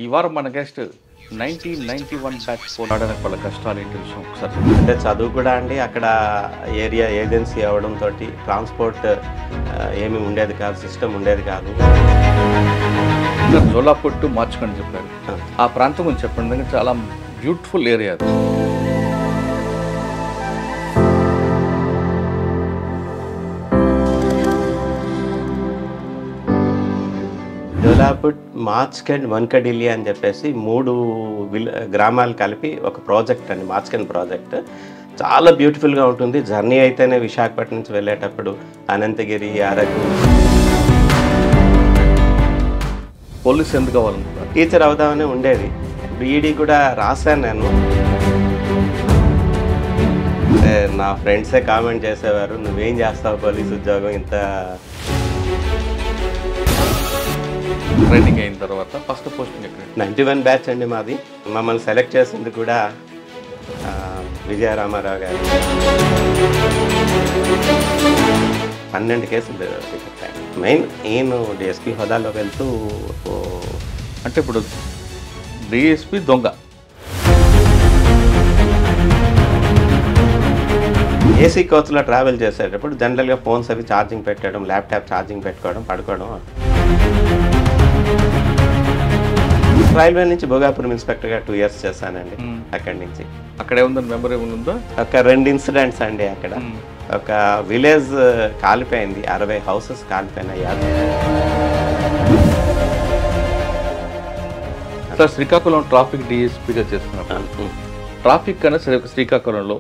ఈ వారం మన గెస్ట్ 1991 బ్యాచ్ పోరాడడానికి వాళ్ళ కష్టాలు ఏంటి విషయం ఒకసారి అంటే చదువు కూడా అండి అక్కడ ఏరియా ఏజెన్సీ అవడంతో ట్రాన్స్పోర్ట్ ఏమీ ఉండేది కాదు, సిస్టమ్ ఉండేది కాదు. జోలాపూర్ టు మార్చుకొని చెప్పారు. ఆ ప్రాంతం గురించి చెప్పండి, ఎందుకంటే చాలా బ్యూటిఫుల్ ఏరియా అది. జోలాపూర్, మార్చ్కెండ్, వన్కడిల్లి అని చెప్పేసి 3 గ్రామాలు కలిపి ఒక ప్రాజెక్ట్ అండి, మార్చ్కెండ్ ప్రాజెక్ట్. చాలా బ్యూటిఫుల్గా ఉంటుంది. జర్నీ అయితేనే విశాఖపట్నం నుంచి వెళ్ళేటప్పుడు అనంతగిరి, అరకు. పోలీస్ ఎందుకు కావాలనుకుంటారు? టీచర్ అవుదామని ఉండేది. బీఈడీ కూడా రాశాను నేను. నా ఫ్రెండ్సే కామెంట్ చేసేవారు, నువ్వేం చేస్తావు పోలీస్ ఉద్యోగం ఇంత. ట్రైనింగ్ అయిన తర్వాత ఫస్ట్ పోస్టింగ్ ఎక్కడ? 91 బ్యాచ్ అండి మాది. మమ్మల్ని సెలెక్ట్ చేసింది కూడా విజయరామారావు గారు. 12 కేసులు పెట్టాను. మెయిన్ నేను డిఎస్పీ హోదాలో వెళ్తూ, అంటే ఇప్పుడు డిఎస్పీ దొంగ, ఏసీ కోచ్లో ట్రావెల్ చేసేటప్పుడు జనరల్గా ఫోన్స్ అవి ఛార్జింగ్ పెట్టడం, ల్యాప్టాప్ ఛార్జింగ్ పెట్టుకోవడం, పడుకోవడం. రైల్వే నుంచి భోగాపురం ఇన్స్పెక్టర్గా 2 years చేశానండి. అక్కడి నుంచి అక్కడే ఉందని మెమరీ ఉందా? ఒక 2 ఇన్సిడెంట్స్ అండి. అక్కడ ఒక విలేజ్ కాలిపోయింది, 60 houses కాలిపోయినాయి. సార్, శ్రీకాకుళం ట్రాఫిక్ డిఎస్పీగా చేస్తున్నారు. ట్రాఫిక్ అనేది శ్రీకాకుళంలో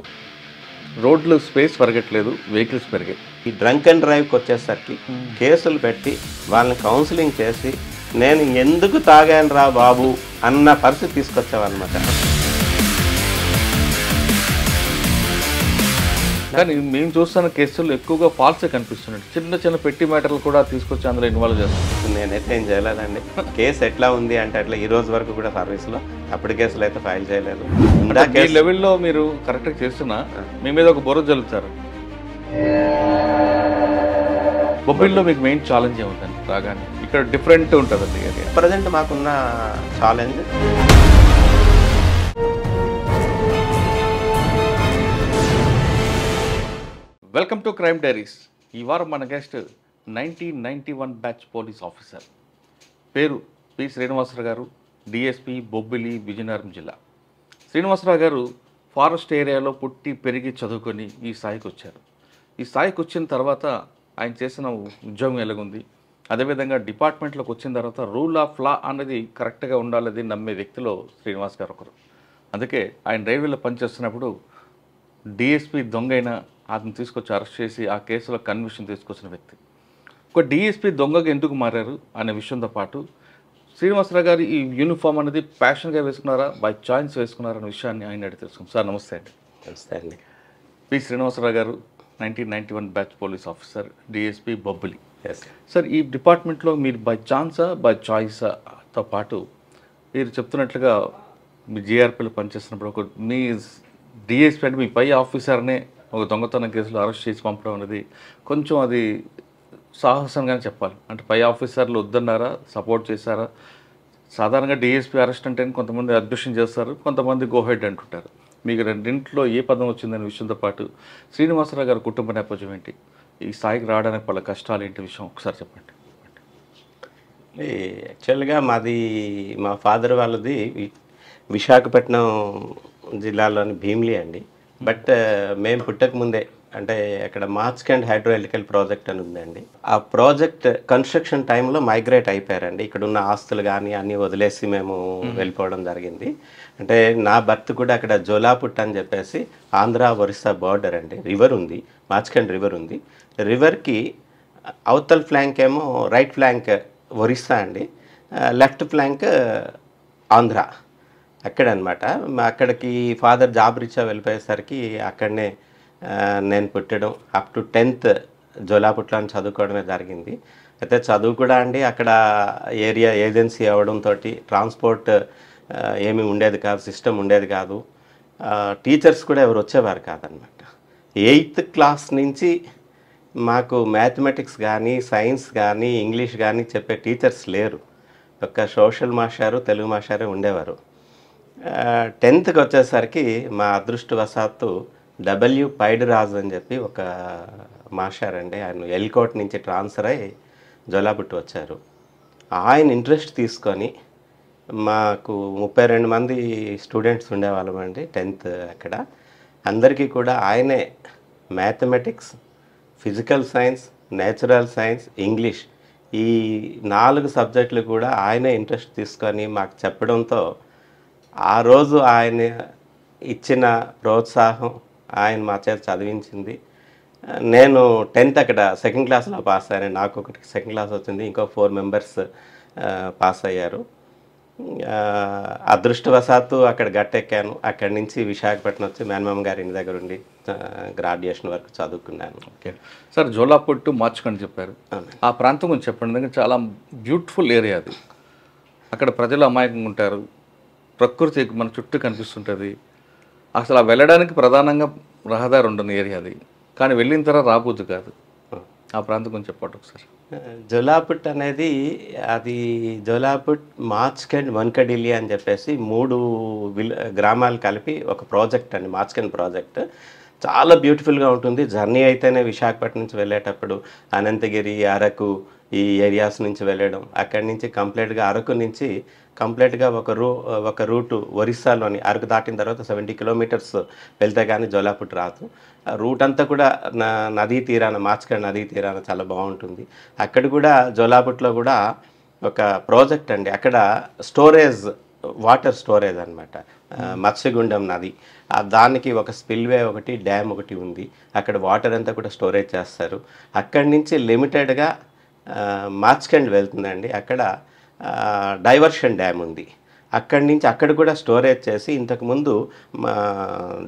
రోడ్లు స్పేస్ పెరగట్లేదు, వెహికల్స్ పెరిగాయి. ఈ డ్రంక్ అండ్ డ్రైవ్కి వచ్చేసరికి కేసులు పెట్టి వాళ్ళని కౌన్సిలింగ్ చేసి నేను ఎందుకు తాగాను రా బాబు అన్న పరిస్థితి తీసుకొచ్చావన్నమాట. కానీ మేము చూస్తున్న కేసులు ఎక్కువగా ఫాల్సే కనిపిస్తున్నాయి. చిన్న చిన్న పెట్టి మ్యాటర్లు కూడా తీసుకొచ్చి అందులో ఇన్వాల్వ్ చేస్తాం. నేనైతే ఏం చేయలేదండి. కేసు ఎట్లా ఉంది అంటే అట్లా ఈ రోజు వరకు కూడా సర్వీస్లో అప్పుడు కేసులు అయితే ఫైల్ చేయలేదు. ఈ లెవెల్లో మీరు కరెక్ట్గా చేస్తున్నా మీ మీద ఒక బుర్ర జల్లుతారు. బొబ్బిల్లో మీకు మెయిన్ ఛాలెంజ్ ఏముందండి? రాగానే ఇక్కడ డిఫరెంట్ ఉంటుందండి ఏరియా. ప్రజెంట్ మాకున్న challenge welcome to crime diaries. ఈ వారం మన గెస్ట్ 1991 బ్యాచ్ పోలీస్ ఆఫీసర్, పేరు పి శ్రీనివాసరావు గారు, డిఎస్పీ బొబ్బిలి, విజయనగరం జిల్లా. శ్రీనివాసరావు గారు ఫారెస్ట్ ఏరియాలో పుట్టి పెరిగి చదువుకొని ఈ స్థాయికి వచ్చారు. ఈ స్థాయికి వచ్చిన తర్వాత ఆయన చేసిన ఉద్యోగం ఎలాగుంది, అదేవిధంగా డిపార్ట్మెంట్లోకి వచ్చిన తర్వాత రూల్ ఆఫ్ లా అనేది కరెక్ట్గా ఉండాలని నమ్మే వ్యక్తిలో శ్రీనివాస్ గారు ఒకరు. అందుకే ఆయన రైల్వేలో పనిచేస్తున్నప్పుడు డిఎస్పీ దొంగ అయినా అతను తీసుకొచ్చి అరెస్ట్ చేసి ఆ కేసులో కన్విక్షన్ తీసుకొచ్చిన వ్యక్తి. ఒక డిఎస్పీ దొంగగా ఎందుకు మారారు అనే విషయంతో పాటు శ్రీనివాసరావు గారు ఈ యూనిఫామ్ అనేది ప్యాషన్గా వేసుకున్నారా, బై చాయిస్ వేసుకున్నారా అనే విషయాన్ని ఆయన అడిగి తెలుసుకుంటాం. సార్ నమస్తే అండి. నమస్తే అండి. పి శ్రీనివాసరావు గారు 1991 batch police officer, DSP Bobbili. Sir, ఈ డిపార్ట్మెంట్లో మీరు బై ఛాన్సా బై చాయిస్తో పాటు మీరు చెప్తున్నట్లుగా మీ జిఆర్పీలో పనిచేస్తున్నప్పుడు ఒక మీ డిఎస్పీ అంటే మీ పై ఆఫీసర్నే ఒక దొంగతనం కేసులో అరెస్ట్ చేసి పంపడం అనేది కొంచెం అది సాహసంగానే చెప్పాలి. అంటే పై ఆఫీసర్లు వద్దన్నారా, సపోర్ట్ చేశారా? సాధారణంగా డిఎస్పీ అరెస్ట్ అంటే కొంతమంది అబ్జెక్షన్ చేస్తారు, కొంతమంది గోహెడ్ అంటుంటారు. మీకు రెండింటిలో ఏ పదం వచ్చిందనే విషయంతో పాటు శ్రీనివాసరావు గారి కుటుంబ నేపథ్యం ఏంటి, ఈ స్థాయికి రావడానికి వాళ్ళ కష్టాలు ఏంటి విషయం ఒకసారి చెప్పండి. యాక్చువల్గా మా ఫాదర్ వాళ్ళది విశాఖపట్నం జిల్లాలోని భీమిలి అండి. బట్ మేము పుట్టక ముందే అంటే అక్కడ మార్చ్కెండ్ హైడ్రో ఎలక్ట్రికల్ ప్రాజెక్ట్ అని ఉందండి. ఆ ప్రాజెక్ట్ కన్స్ట్రక్షన్ టైంలో మైగ్రేట్ అయిపోయారండి. ఇక్కడ ఉన్న ఆస్తులు కానీ అన్నీ వదిలేసి మేము వెళ్ళిపోవడం జరిగింది. అంటే నా బర్త్ కూడా అక్కడ జోలాపుట్ అని చెప్పేసి ఆంధ్ర ఒరిస్సా బార్డర్ అండి. రివర్ ఉంది, మార్చ్కెండ్ రివర్ ఉంది. రివర్కి అవతల్ ఫ్లాంక్ ఏమో రైట్ ఫ్లాంక్ ఒరిస్సా అండి, లెఫ్ట్ ఫ్లాంక్ ఆంధ్ర. అక్కడనమాట. అక్కడికి ఫాదర్ జాబ్ రీత్యా వెళ్ళిపోయేసరికి అక్కడనే నేను పుట్టడం, అప్ టు 10th జోలాపుట్లో చదువుకోవడమే జరిగింది. అయితే చదువు కూడా అండి అక్కడ ఏరియా ఏజెన్సీ అవడంతో ట్రాన్స్పోర్ట్ ఏమీ ఉండేది కాదు, సిస్టమ్ ఉండేది కాదు. టీచర్స్ కూడా ఎవరు వచ్చేవారు కాదనమాట. 8th క్లాస్ నుంచి మాకు మ్యాథమెటిక్స్ కానీ, సైన్స్ కానీ, ఇంగ్లీష్ కానీ చెప్పే టీచర్స్ లేరు. ఒక సోషల్ మాస్టారు తెలుగు మాస్టారే ఉండేవారు. 10థ్కి వచ్చేసరికి మా అదృష్టవశాత్తు పైడిరాజు అని చెప్పి ఒక మాస్టర్ అండి. ఆయన ఎల్కోట్ నుంచి ట్రాన్స్ఫర్ అయ్యి జోలాపుట్టు వచ్చారు. ఆయన ఇంట్రెస్ట్ తీసుకొని మాకు 32 మంది స్టూడెంట్స్ ఉండేవాళ్ళమండి 10th అక్కడ. అందరికీ కూడా ఆయనే mathematics, physical science, natural science, English ఈ 4 సబ్జెక్టులు కూడా ఆయనే ఇంట్రెస్ట్ తీసుకొని మాకు చెప్పడంతో ఆ రోజు ఆయన ఇచ్చిన ప్రోత్సాహం, ఆయన మా చేత చదివించింది. నేను 10th అక్కడ సెకండ్ క్లాస్లో పాస్ అయ్యాను. నాకు ఒకటి సెకండ్ క్లాస్ వచ్చింది, ఇంకో 4 మెంబర్స్ పాస్ అయ్యారు. అదృష్టవశాత్తు అక్కడ గట్టెక్కాను. అక్కడి నుంచి విశాఖపట్నం వచ్చి మేనమామ గారి ఇంటి దగ్గర ఉండి గ్రాడ్యుయేషన్ వరకు చదువుకున్నాను. ఓకే సార్, జోలాపుట్టు మార్చుకొని చెప్పారు. ఆ ప్రాంతం గురించి చెప్పండి. ఎందుకంటే చాలా బ్యూటిఫుల్ ఏరియా అది. అక్కడ ప్రజలు అమాయకంగా ఉంటారు, ప్రకృతి మన చుట్టూ కనిపిస్తుంటుంది. అసలు ఆ వెళ్ళడానికి ప్రధానంగా రహదారి ఉండని ఏరియా అది, కానీ వెళ్ళిన తర్వాత రాబోద్దు కాదు. ఆ ప్రాంతం గురించి చెప్పండి ఒకసారి. జోలాపుట్ అనేది అది జోలాపుట్, మార్చ్కండ్, వన్కడిలి అని చెప్పేసి 3 గ్రామాలు కలిపి ఒక ప్రాజెక్ట్ అండి, మార్చ్కండ్ ప్రాజెక్ట్. చాలా బ్యూటిఫుల్గా ఉంటుంది. జర్నీ అయితేనే విశాఖపట్నం నుంచి వెళ్ళేటప్పుడు అనంతగిరి, అరకు ఈ ఏరియాస్ నుంచి వెళ్ళడం, అక్కడి నుంచి కంప్లీట్గా అరకు నుంచి కంప్లీట్గా ఒక రూటు ఒరిస్సాలోని అరకు దాటిన తర్వాత 70 కిలోమీటర్స్ వెళ్తే కానీ జోలాపుట్ రాదు. రూట్ అంతా కూడా నదీ తీరాన, మార్చ్కండ్ నదీ తీరాన చాలా బాగుంటుంది. అక్కడ కూడా జోలాపుట్లో కూడా ఒక ప్రాజెక్ట్ అండి. అక్కడ స్టోరేజ్, వాటర్ స్టోరేజ్ అనమాట, మత్స్యగుండం నది. దానికి ఒక స్పిల్వే ఒకటి, డ్యామ్ ఒకటి ఉంది. అక్కడ వాటర్ అంతా కూడా స్టోరేజ్ చేస్తారు. అక్కడి నుంచి లిమిటెడ్గా మార్చ్కండ్ వెళ్తుందండి. అక్కడ డైవర్షన్ డ్యామ్ ఉంది. అక్కడి నుంచి అక్కడ కూడా స్టోరేజ్ చేసి ఇంతకుముందు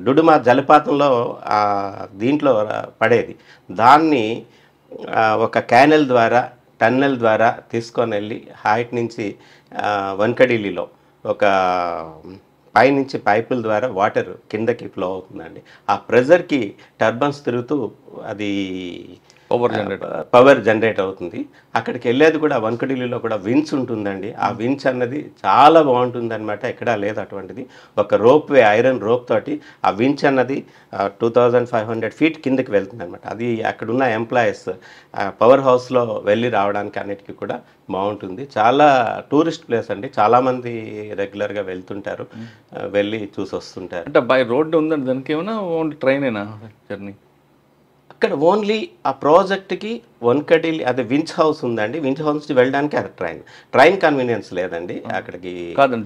డుడుమా జలపాతంలో దీంట్లో పడేది, దాన్ని ఒక క్యానెల్ ద్వారా, టన్నెల్ ద్వారా తీసుకొని వెళ్ళి హైట్ నుంచి వన్కడిలిలో ఒక పైనుంచి పైపుల ద్వారా వాటర్ కిందకి ఫ్లో అవుతుందండి. ఆ ప్రెజర్కి టర్బన్స్ తిరుగుతూ అది పవర్ జనరేట్ అవుతుంది. అక్కడికి వెళ్ళేది కూడా వన్కడిలిలో కూడా విన్స్ ఉంటుందండి. ఆ విన్స్ అన్నది చాలా బాగుంటుంది అనమాట, ఎక్కడా లేదు అటువంటిది. ఒక రోప్వే, ఐరన్ రోప్ తోటి ఆ విన్స్ అన్నది 2500 ఫీట్ కిందకి వెళ్తుంది అనమాట. అది అక్కడున్న ఎంప్లాయీస్ పవర్ హౌస్లో వెళ్ళి రావడానికి అన్నిటికీ కూడా బాగుంటుంది. చాలా టూరిస్ట్ ప్లేస్ అండి, చాలామంది రెగ్యులర్గా వెళ్తుంటారు, వెళ్ళి చూసి వస్తుంటారు. అంటే బై రోడ్డు ఉందండి దానికి, ఏమైనా ఓన్లీ ట్రైనేనా జర్నీ? అక్కడ ఓన్లీ ఆ ప్రాజెక్ట్కి వన్కడిలి అదే విన్స్ హౌస్ ఉందండి. విన్స్ హౌస్ నుంచి వెళ్ళడానికి అది ట్రైన్ కన్వీనియన్స్ లేదండి అక్కడికి. కాదండి,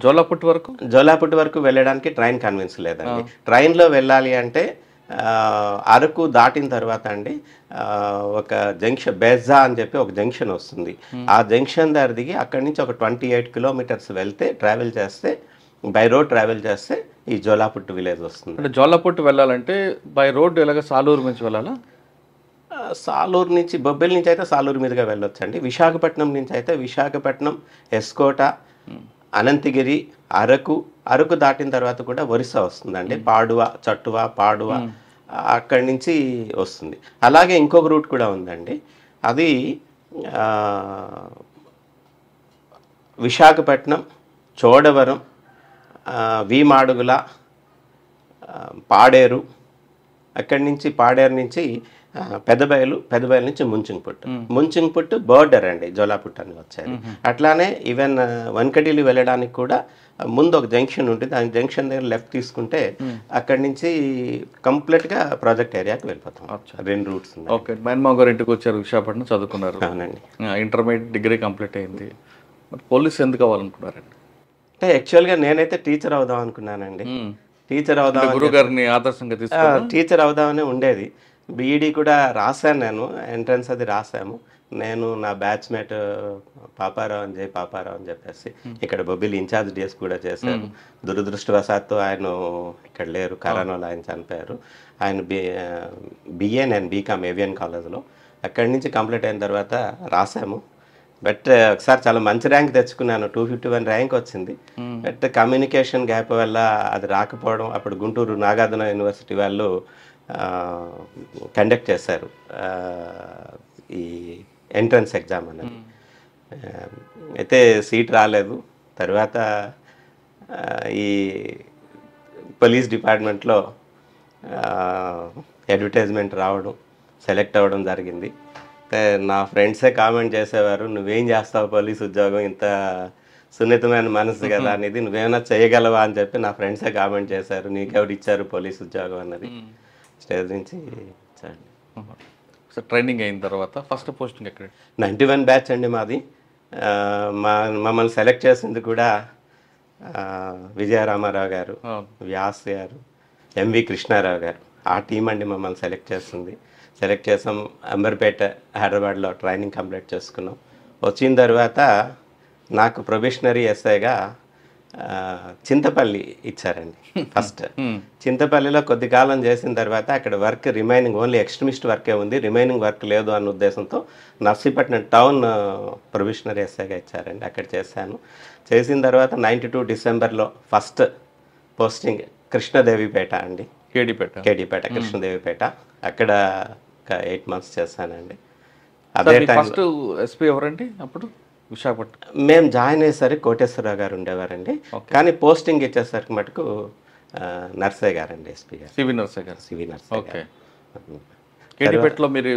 జోలాపుట్ వరకు వెళ్ళడానికి ట్రైన్ కన్వీనియన్స్ లేదండి. ట్రైన్లో వెళ్ళాలి అంటే అరకు దాటిన తర్వాత అండి ఒక జంక్షన్, బెజ్జా అని చెప్పి ఒక జంక్షన్ వస్తుంది. ఆ జంక్షన్ దగ్గర దిగి అక్కడి నుంచి ఒక 28 కిలోమీటర్స్ వెళ్తే, ట్రావెల్ చేస్తే, బై రోడ్ ట్రావెల్ చేస్తే ఈ జోలాపుట్ విలేజ్ వస్తుంది. అంటే జోలాపుట్ వెళ్ళాలంటే బై రోడ్ ఎలాగ సాలూరు నుంచి వెళ్ళాలా? సాలూరు నుంచి, బొబ్బిలి నుంచి అయితే సాలూరు మీదుగా వెళ్ళొచ్చండి. విశాఖపట్నం నుంచి అయితే విశాఖపట్నం, ఎస్కోట, అనంతగిరి, అరకు దాటిన తర్వాత కూడా ఒరిస్సా వస్తుందండి. పాడువ అక్కడి నుంచి వస్తుంది. అలాగే ఇంకొక రూట్ కూడా ఉందండి. అది విశాఖపట్నం, చోడవరం, వీమాడుగుల, పాడేరు, అక్కడి నుంచి పాడేరు నుంచి పెద్దబయలు నుంచి ముంచింగ్పుట్టు బోర్డర్ అండి, జోలాపుట్ అని వచ్చేది. అట్లానే ఈవెన్ వన్కడిలి వెళ్ళడానికి కూడా ముందు ఒక జంక్షన్ ఉంటుంది. ఆ జంక్షన్ దగ్గర లెఫ్ట్ తీసుకుంటే అక్కడి నుంచి కంప్లీట్గా ప్రాజెక్ట్ ఏరియాకి వెళ్ళిపోతాం. 2 రూట్స్ ఉన్నాయి. ఓకే, మేనమామ గారు ఇంటికి వచ్చారు, విశాఖపట్నం చదువుకున్నారు. అవునండి. ఇంటర్మీడియట్, డిగ్రీ కంప్లీట్ అయింది. పోలీస్ ఎందుకు అవ్వాలనుకున్నారండి? అంటే యాక్చువల్గా నేనైతే టీచర్ అవుదాం అనుకున్నానండి. టీచర్ అవుదామని ఉండేది. బీఈడీ కూడా రాశాను నేను, ఎంట్రన్స్ అది రాసాము. నేను, నా బ్యాచ్మేట్ పాపారావు అని చెప్పేసి ఇక్కడ బొబ్బిలి ఇన్ఛార్జ్ డిఎస్ కూడా చేశారు. దురదృష్టవశాత్తు ఆయన ఇక్కడ లేరు, కరోనాలో ఆయన చనిపోయారు. ఆయన బిఏ, నేను బీకామ్ ఏవియన్ కాలేజ్లో. అక్కడి నుంచి కంప్లీట్ అయిన తర్వాత రాసాము. బట్ ఒకసారి చాలా మంచి ర్యాంక్ తెచ్చుకున్నాను, 251 ర్యాంక్ వచ్చింది. బట్ కమ్యూనికేషన్ గ్యాప్ వల్ల అది రాకపోవడం, అప్పుడు గుంటూరు నాగార్జున యూనివర్సిటీ వాళ్ళు కండక్ట్ చేశారు ఈ ఎంట్రన్స్ ఎగ్జామ్ అనేది. అయితే సీట్ రాలేదు. తర్వాత ఈ పోలీస్ డిపార్ట్మెంట్లో అడ్వర్టైజ్మెంట్ రావడం, సెలెక్ట్ అవ్వడం జరిగింది. అయితే నా ఫ్రెండ్సే కామెంట్ చేసేవారు, నువ్వేం చేస్తావు పోలీస్ ఉద్యోగం, ఇంత సున్నితమైన మనసు కదా అనేది, నువ్వేమైనా చేయగలవా అని చెప్పి నా ఫ్రెండ్సే కామెంట్ చేశారు. నీకెవరు ఇచ్చారు పోలీస్ ఉద్యోగం అన్నది. స్టేజ్ నుంచి ఇచ్చాండి. సో ట్రైనింగ్ అయిన తర్వాత ఫస్ట్ పోస్టింగ్ ఎక్కడ? 91 బ్యాచ్ అండి మాది. మమ్మల్ని సెలెక్ట్ చేసింది కూడా విజయరామారావు గారు, వ్యాస్ గారు, ఎంవి కృష్ణారావు గారు. ఆ టీం అండి మమ్మల్ని సెలెక్ట్ చేస్తుంది. సెలెక్ట్ చేసాం. అంబర్పేట హైదరాబాద్లో ట్రైనింగ్ కంప్లీట్ చేసుకున్నాం. వచ్చిన తర్వాత నాకు ప్రొబేషనరీ ఎస్ఐగా చింతపల్లి ఇచ్చారండి ఫస్ట్. చింతపల్లిలో కొద్ది కాలం చేసిన తర్వాత అక్కడ వర్క్ రిమైనింగ్ ఓన్లీ ఎక్స్ట్రీమిస్ట్ వర్కే ఉంది, రిమైనింగ్ వర్క్ లేదు అన్న ఉద్దేశంతో నర్సీపట్నం టౌన్ ప్రొబేషనరీ ఎస్ఐగా ఇచ్చారండి. అక్కడ చేశాను. చేసిన తర్వాత 92 డిసెంబర్లో ఫస్ట్ పోస్టింగ్ కృష్ణదేవిపేట అండి. కేడీపేట కృష్ణదేవిపేట. అక్కడ ఒక 8 months చేశానండి. అదే టైం ఫస్ట్ ఎస్పీ ఎవరండి అప్పుడు విశాఖపట్నం? మేము జాయిన్ అయ్యేసరికి కోటేశ్వరరావు గారు ఉండేవారండి. కానీ పోస్టింగ్ ఇచ్చేసరికి మటుకు నర్సయ్య గారండి, ఎస్పీ గారు, సివి నర్సయ్య గారు. CV Narsaiah okay. కేడీపేటలో మీరు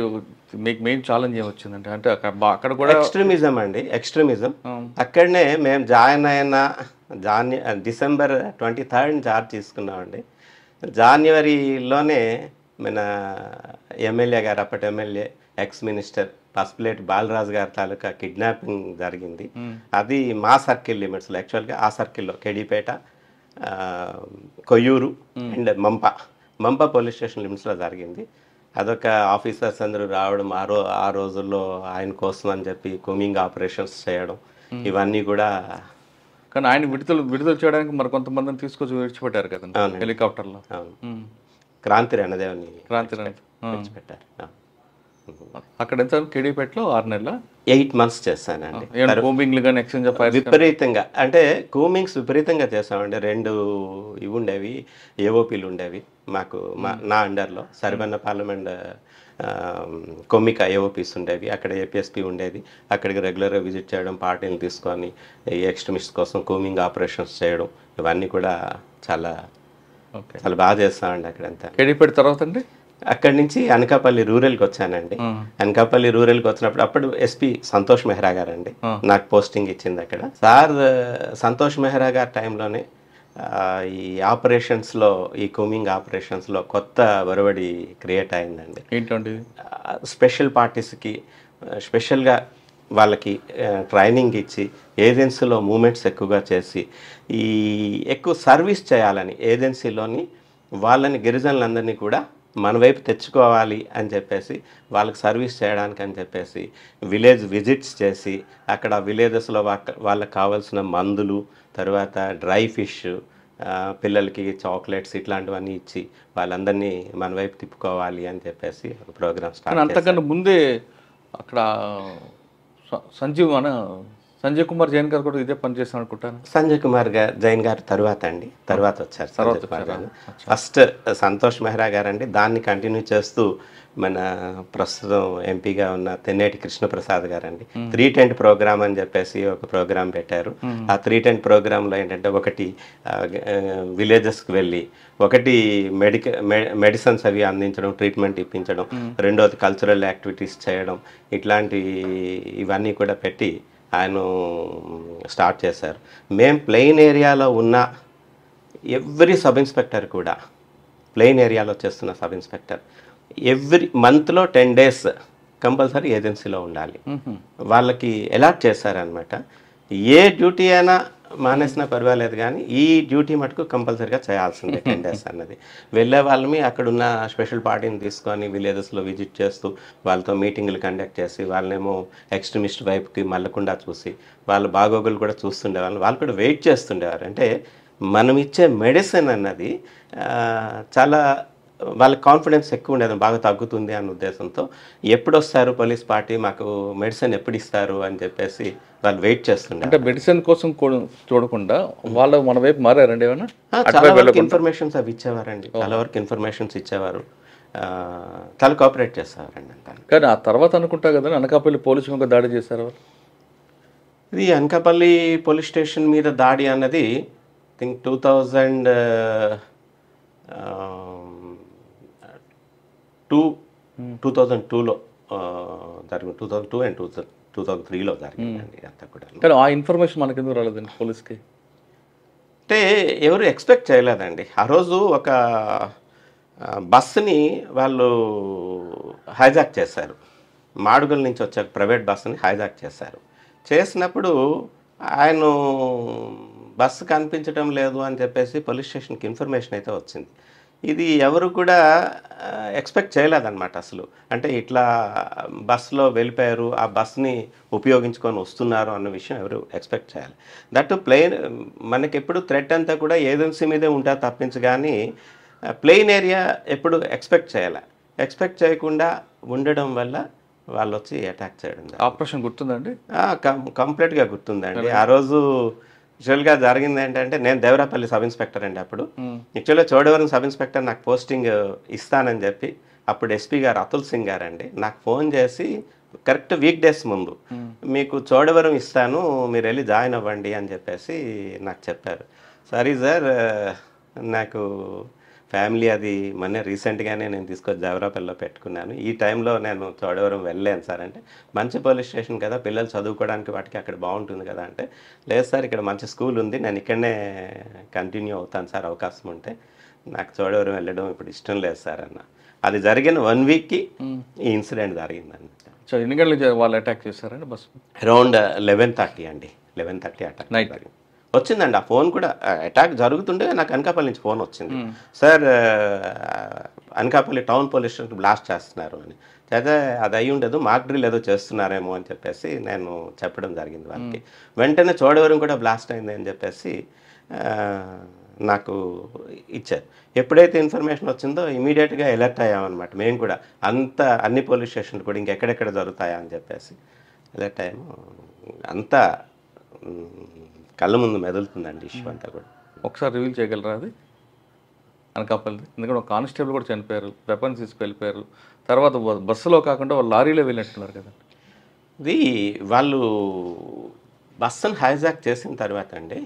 మీకు మెయిన్ ఛాలెంజ్ ఏమొచ్చిందంటే అంటే అక్కడ కూడా ఎక్స్ట్రీమిజం అండి, ఎక్స్ట్రీమిజం. అక్కడనే మేము జాయిన్ అయిన డిసెంబర్ 23rd చార్జ్ తీసుకున్నామండి. జనవరిలోనే మన ఎమ్మెల్యే గారు, అప్పటి MLA, ex minister Pasupuleti Balaraju గారి తాలూకా కిడ్నాపింగ్ జరిగింది. అది మా సర్కిల్ లిమిట్స్లో, యాక్చువల్గా ఆ సర్కిల్లో KD Peta, Koyyuru and Mampa police station లిమిట్స్లో జరిగింది. అదొక ఆఫీసర్స్ అందరూ రావడం, ఆ రోజుల్లో ఆయన కోసం అని చెప్పి కూమింగ్ ఆపరేషన్స్ చేయడం, ఇవన్నీ కూడా. కానీ ఆయన విడుదల చేయడానికి మరి కొంతమందిని తీసుకొచ్చి విడిచిపెట్టారు కదండి హెలికాప్టర్లో. క్రాంతి రణదేవని విడిచిపెట్టారు. అక్కడ ఎంత కేడీపేటలో 6 నెలల 8 months చేశానండి. కూమింగ్లు కానీ ఎక్స్చేంజ్ ఆఫ్ విపరీతంగా అంటే కూమింగ్స్ విపరీతంగా చేసామండి. 2 ఇవి ఉండేవి, ఏఓపీలు ఉండేవి మాకు, నా అండర్లో. సరిబన్నపాలెం అండ్ కొమ్మిక ఏఓపీస్ ఉండేవి. అక్కడ ఏపీఎస్పీ ఉండేది. అక్కడికి రెగ్యులర్గా విజిట్ చేయడం, పార్టీని తీసుకొని ఈ ఎక్స్ట్రీమిస్ట్ కోసం కూమింగ్ ఆపరేషన్స్ చేయడం, ఇవన్నీ కూడా చాలా బాగా చేస్తామండి అక్కడంతా. కేడీపేట తర్వాత అండి అక్కడి నుంచి అనకాపల్లి రూరల్కి వచ్చానండి. అనకాపల్లి రూరల్కి వచ్చినప్పుడు అప్పుడు ఎస్పీ సంతోష్ మెహ్రా గారు అండి నాకు పోస్టింగ్ ఇచ్చింది అక్కడ. సార్ సంతోష్ మెహ్రా గారి టైంలోనే ఈ ఆపరేషన్స్లో, ఈ కూమింగ్ ఆపరేషన్స్లో కొత్త ఒరవడి క్రియేట్ అయిందండి. ఏంటండి? స్పెషల్ పార్టీస్కి స్పెషల్గా వాళ్ళకి ట్రైనింగ్ ఇచ్చి ఏజెన్సీలో మూమెంట్స్ ఎక్కువగా చేసి ఈ ఎక్కువ సర్వీస్ చేయాలని ఏజెన్సీలోని వాళ్ళని, గిరిజనులందరినీ కూడా మన వైపు తెచ్చుకోవాలి అని చెప్పేసి, వాళ్ళకి సర్వీస్ చేయడానికి అని చెప్పేసి విలేజ్ విజిట్స్ చేసి అక్కడ విలేజెస్లో వాళ్ళకి కావాల్సిన మందులు, తర్వాత డ్రై ఫిష్, పిల్లలకి చాక్లెట్స్ ఇట్లాంటివన్నీ ఇచ్చి వాళ్ళందరినీ మన వైపు తిప్పుకోవాలి అని చెప్పేసి ఒక ప్రోగ్రామ్ స్టార్ట్. అంతకన్నా ముందే అక్కడ సంజయ్ కుమార్ జైన్ గారు కూడా ఇదే పని చేస్తాను అనుకుంటాను. సంజయ్ కుమార్ జైన్ గారు తర్వాత వచ్చారు సంజయ్ కుమార్ గారు. ఫస్ట్ సంతోష్ మెహ్రా గారు అండి. దాన్ని కంటిన్యూ చేస్తూ మన ప్రస్తుతం ఎంపీగా ఉన్న తెన్నేటి కృష్ణప్రసాద్ గారు అండి 3 tent ప్రోగ్రామ్ అని చెప్పేసి ఒక ప్రోగ్రామ్ పెట్టారు. ఆ 3 tent ప్రోగ్రాంలో ఏంటంటే, ఒకటి విలేజెస్కి వెళ్ళి, ఒకటి మెడిసిన్స్ అవి అందించడం, ట్రీట్మెంట్ ఇప్పించడం, రెండోది కల్చరల్ యాక్టివిటీస్ చేయడం, ఇవన్నీ కూడా పెట్టి ఆయన స్టార్ట్ చేశారు. మేము ప్లెయిన్ ఏరియాలో ఉన్న ఎవ్రీ సబ్ ఇన్స్పెక్టర్ కూడా, ప్లెయిన్ ఏరియాలో చేస్తున్న సబ్ ఇన్స్పెక్టర్ ఎవ్రీ మంత్లో 10 days కంపల్సరీ ఏజెన్సీలో ఉండాలి. వాళ్ళకి అలాట్ చేశారనమాట. ఏ డ్యూటీ అయినా మానేసినా పర్వాలేదు, కానీ ఈ డ్యూటీ మటుకు కంపల్సరీగా చేయాల్సిందే 10 days అన్నది. వెళ్ళే వాళ్ళని అక్కడున్న స్పెషల్ పార్టీని తీసుకొని విలేజెస్లో విజిట్ చేస్తూ వాళ్ళతో మీటింగ్లు కండక్ట్ చేసి వాళ్ళనేమో ఎక్స్ట్రీమిస్ట్ వైపుకి మళ్ళకుండా చూసి వాళ్ళ బాగోగులు కూడా చూస్తుండేవాళ్ళు. వాళ్ళు కూడా వెయిట్ చేస్తుండేవారు. అంటే మనం ఇచ్చే మెడిసిన్ అన్నది చాలా వాళ్ళకి కాన్ఫిడెన్స్ ఎక్కువ ఉండేది, బాగా తగ్గుతుంది అన్న ఉద్దేశంతో ఎప్పుడు వస్తారు పోలీస్ పార్టీ, మాకు మెడిసిన్ ఎప్పుడు ఇస్తారు అని చెప్పేసి వాళ్ళు వెయిట్ చేస్తుండే. అంటే మెడిసిన్ కోసం చూడకుండా వాళ్ళు మన వైపు మారారండి ఏమన్నా? చాలా వరకు ఇన్ఫర్మేషన్స్ అవి ఇచ్చేవారండి, చాలా వరకు ఇన్ఫర్మేషన్స్ ఇచ్చేవారు, చాలా కోఆపరేట్ చేసేవారండి అంతా. కానీ ఆ తర్వాత అనుకుంటా కదా అనకాపల్లి పోలీసు దాడి చేశారు. ఇది అనకాపల్లి పోలీస్ స్టేషన్ మీద దాడి అన్నది థింక్ 2002లో జరిగింది. 2002 అండ్ 2003లో జరిగిందండి అంతా కూడా. కానీ ఆ ఇన్ఫర్మేషన్ మనకి ఎందుకు రాలేదండి పోలీస్కి? అంటే ఎవరు ఎక్స్పెక్ట్ చేయలేదండి. ఆ రోజు ఒక బస్సుని వాళ్ళు హైజాక్ చేశారు. మాడుగుల నుంచి వచ్చే ప్రైవేట్ బస్సుని హైజాక్ చేశారు. చేసినప్పుడు ఆయన బస్సు కనిపించడం లేదు అని చెప్పేసి పోలీస్ స్టేషన్కి ఇన్ఫర్మేషన్ అయితే వచ్చింది. ఇది ఎవరు కూడా ఎక్స్పెక్ట్ చేయలేదన్నమాట అసలు. అంటే ఇట్లా బస్సులో వెళ్ళిపోయారు, ఆ బస్ని ఉపయోగించుకొని వస్తున్నారు అన్న విషయం ఎవరు ఎక్స్పెక్ట్ చేయాలి. దట్ ప్లెయిన్ మనకి ఎప్పుడు థ్రెట్ అంతా కూడా ఏజెన్సీ మీదే ఉంటా తప్పించి కానీ ప్లెయిన్ ఏరియా ఎప్పుడు ఎక్స్పెక్ట్ చేయాలి. ఎక్స్పెక్ట్ చేయకుండా ఉండడం వల్ల వాళ్ళు వచ్చి అటాక్ చేయడం. ఆపరేషన్ గుర్తుందండి? కంప్లీట్గా గుర్తుందండి. ఆ రోజు యాక్చువల్గా జరిగింది ఏంటంటే, నేను దేవరాపల్లి సబ్ ఇన్స్పెక్టర్ అండి అప్పుడు. యాక్చువల్గా చోడవరం సబ్ ఇన్స్పెక్టర్ నాకు పోస్టింగ్ ఇస్తానని చెప్పి అప్పుడు ఎస్పీ గారు అతుల్ సింగ్ గారు అండి నాకు ఫోన్ చేసి కరెక్ట్ వీక్ డేస్ ముందు మీకు చోడవరం ఇస్తాను, మీరు వెళ్ళి జాయిన్ అవ్వండి అని చెప్పేసి నాకు చెప్పారు. సరే సార్, నాకు ఫ్యామిలీ అది మొన్న రీసెంట్గానే నేను తీసుకొచ్చి దేవరాపల్లిలో పెట్టుకున్నాను, ఈ టైంలో నేను చోడవరం వెళ్ళలేను సార్ అంటే, మంచి పోలీస్ స్టేషన్ కదా, పిల్లలు చదువుకోవడానికి వాటికి అక్కడ బాగుంటుంది కదా అంటే, లేదు సార్ ఇక్కడ మంచి స్కూల్ ఉంది, నేను ఇక్కడనే కంటిన్యూ అవుతాను సార్ అవకాశం ఉంటే, నాకు చోడవరం వెళ్ళడం ఇప్పుడు ఇష్టం లేదు సార్ అన్న. అది జరిగిన 1 వీక్కి ఈ ఇన్సిడెంట్ జరిగిందండి. సో ఎన్ని గంటలకు వాళ్ళు అటాక్ చేశారండి బస్సు? అరౌండ్ 11:30 అండి. 11:30 అటాక్ నైట్ వచ్చిందండి. ఆ ఫోన్ కూడా అటాక్ జరుగుతుంటే నాకు అనకాపల్లి నుంచి ఫోన్ వచ్చింది, sir Anakapalli town police station blast చేస్తున్నారు అని. అయితే అది అయి ఉండదు, మాక్ డ్రిల్ ఏదో చేస్తున్నారేమో అని చెప్పేసి నేను చెప్పడం జరిగింది వాళ్ళకి. వెంటనే చోడవరం కూడా బ్లాస్ట్ అయింది అని చెప్పేసి నాకు ఇచ్చారు. ఎప్పుడైతే ఇన్ఫర్మేషన్ వచ్చిందో ఇమీడియట్గా అలర్ట్ అయ్యామన్నమాట మేము కూడా. అన్ని పోలీస్ స్టేషన్లు కూడా ఇంకెక్కడెక్కడ జరుగుతాయా అని చెప్పేసి అలర్ట్ అయ్యాము. అంతా కళ్ళ ముందు మెదులుతుందండి ఇష్యూ అంతా కూడా. ఒకసారి రివీల్ చేయగలరా అది అనకాపల్లి? ఎందుకంటే ఒక కానిస్టేబుల్ కూడా చనిపోయారు, వెపన్స్ తీసుకెళ్ళిపోయారు, తర్వాత బస్సులో కాకుండా వాళ్ళు లారీలో వెళ్ళినట్టున్నారు కదా. ఇది వాళ్ళు బస్సును హైజాక్ చేసిన తర్వాత అండి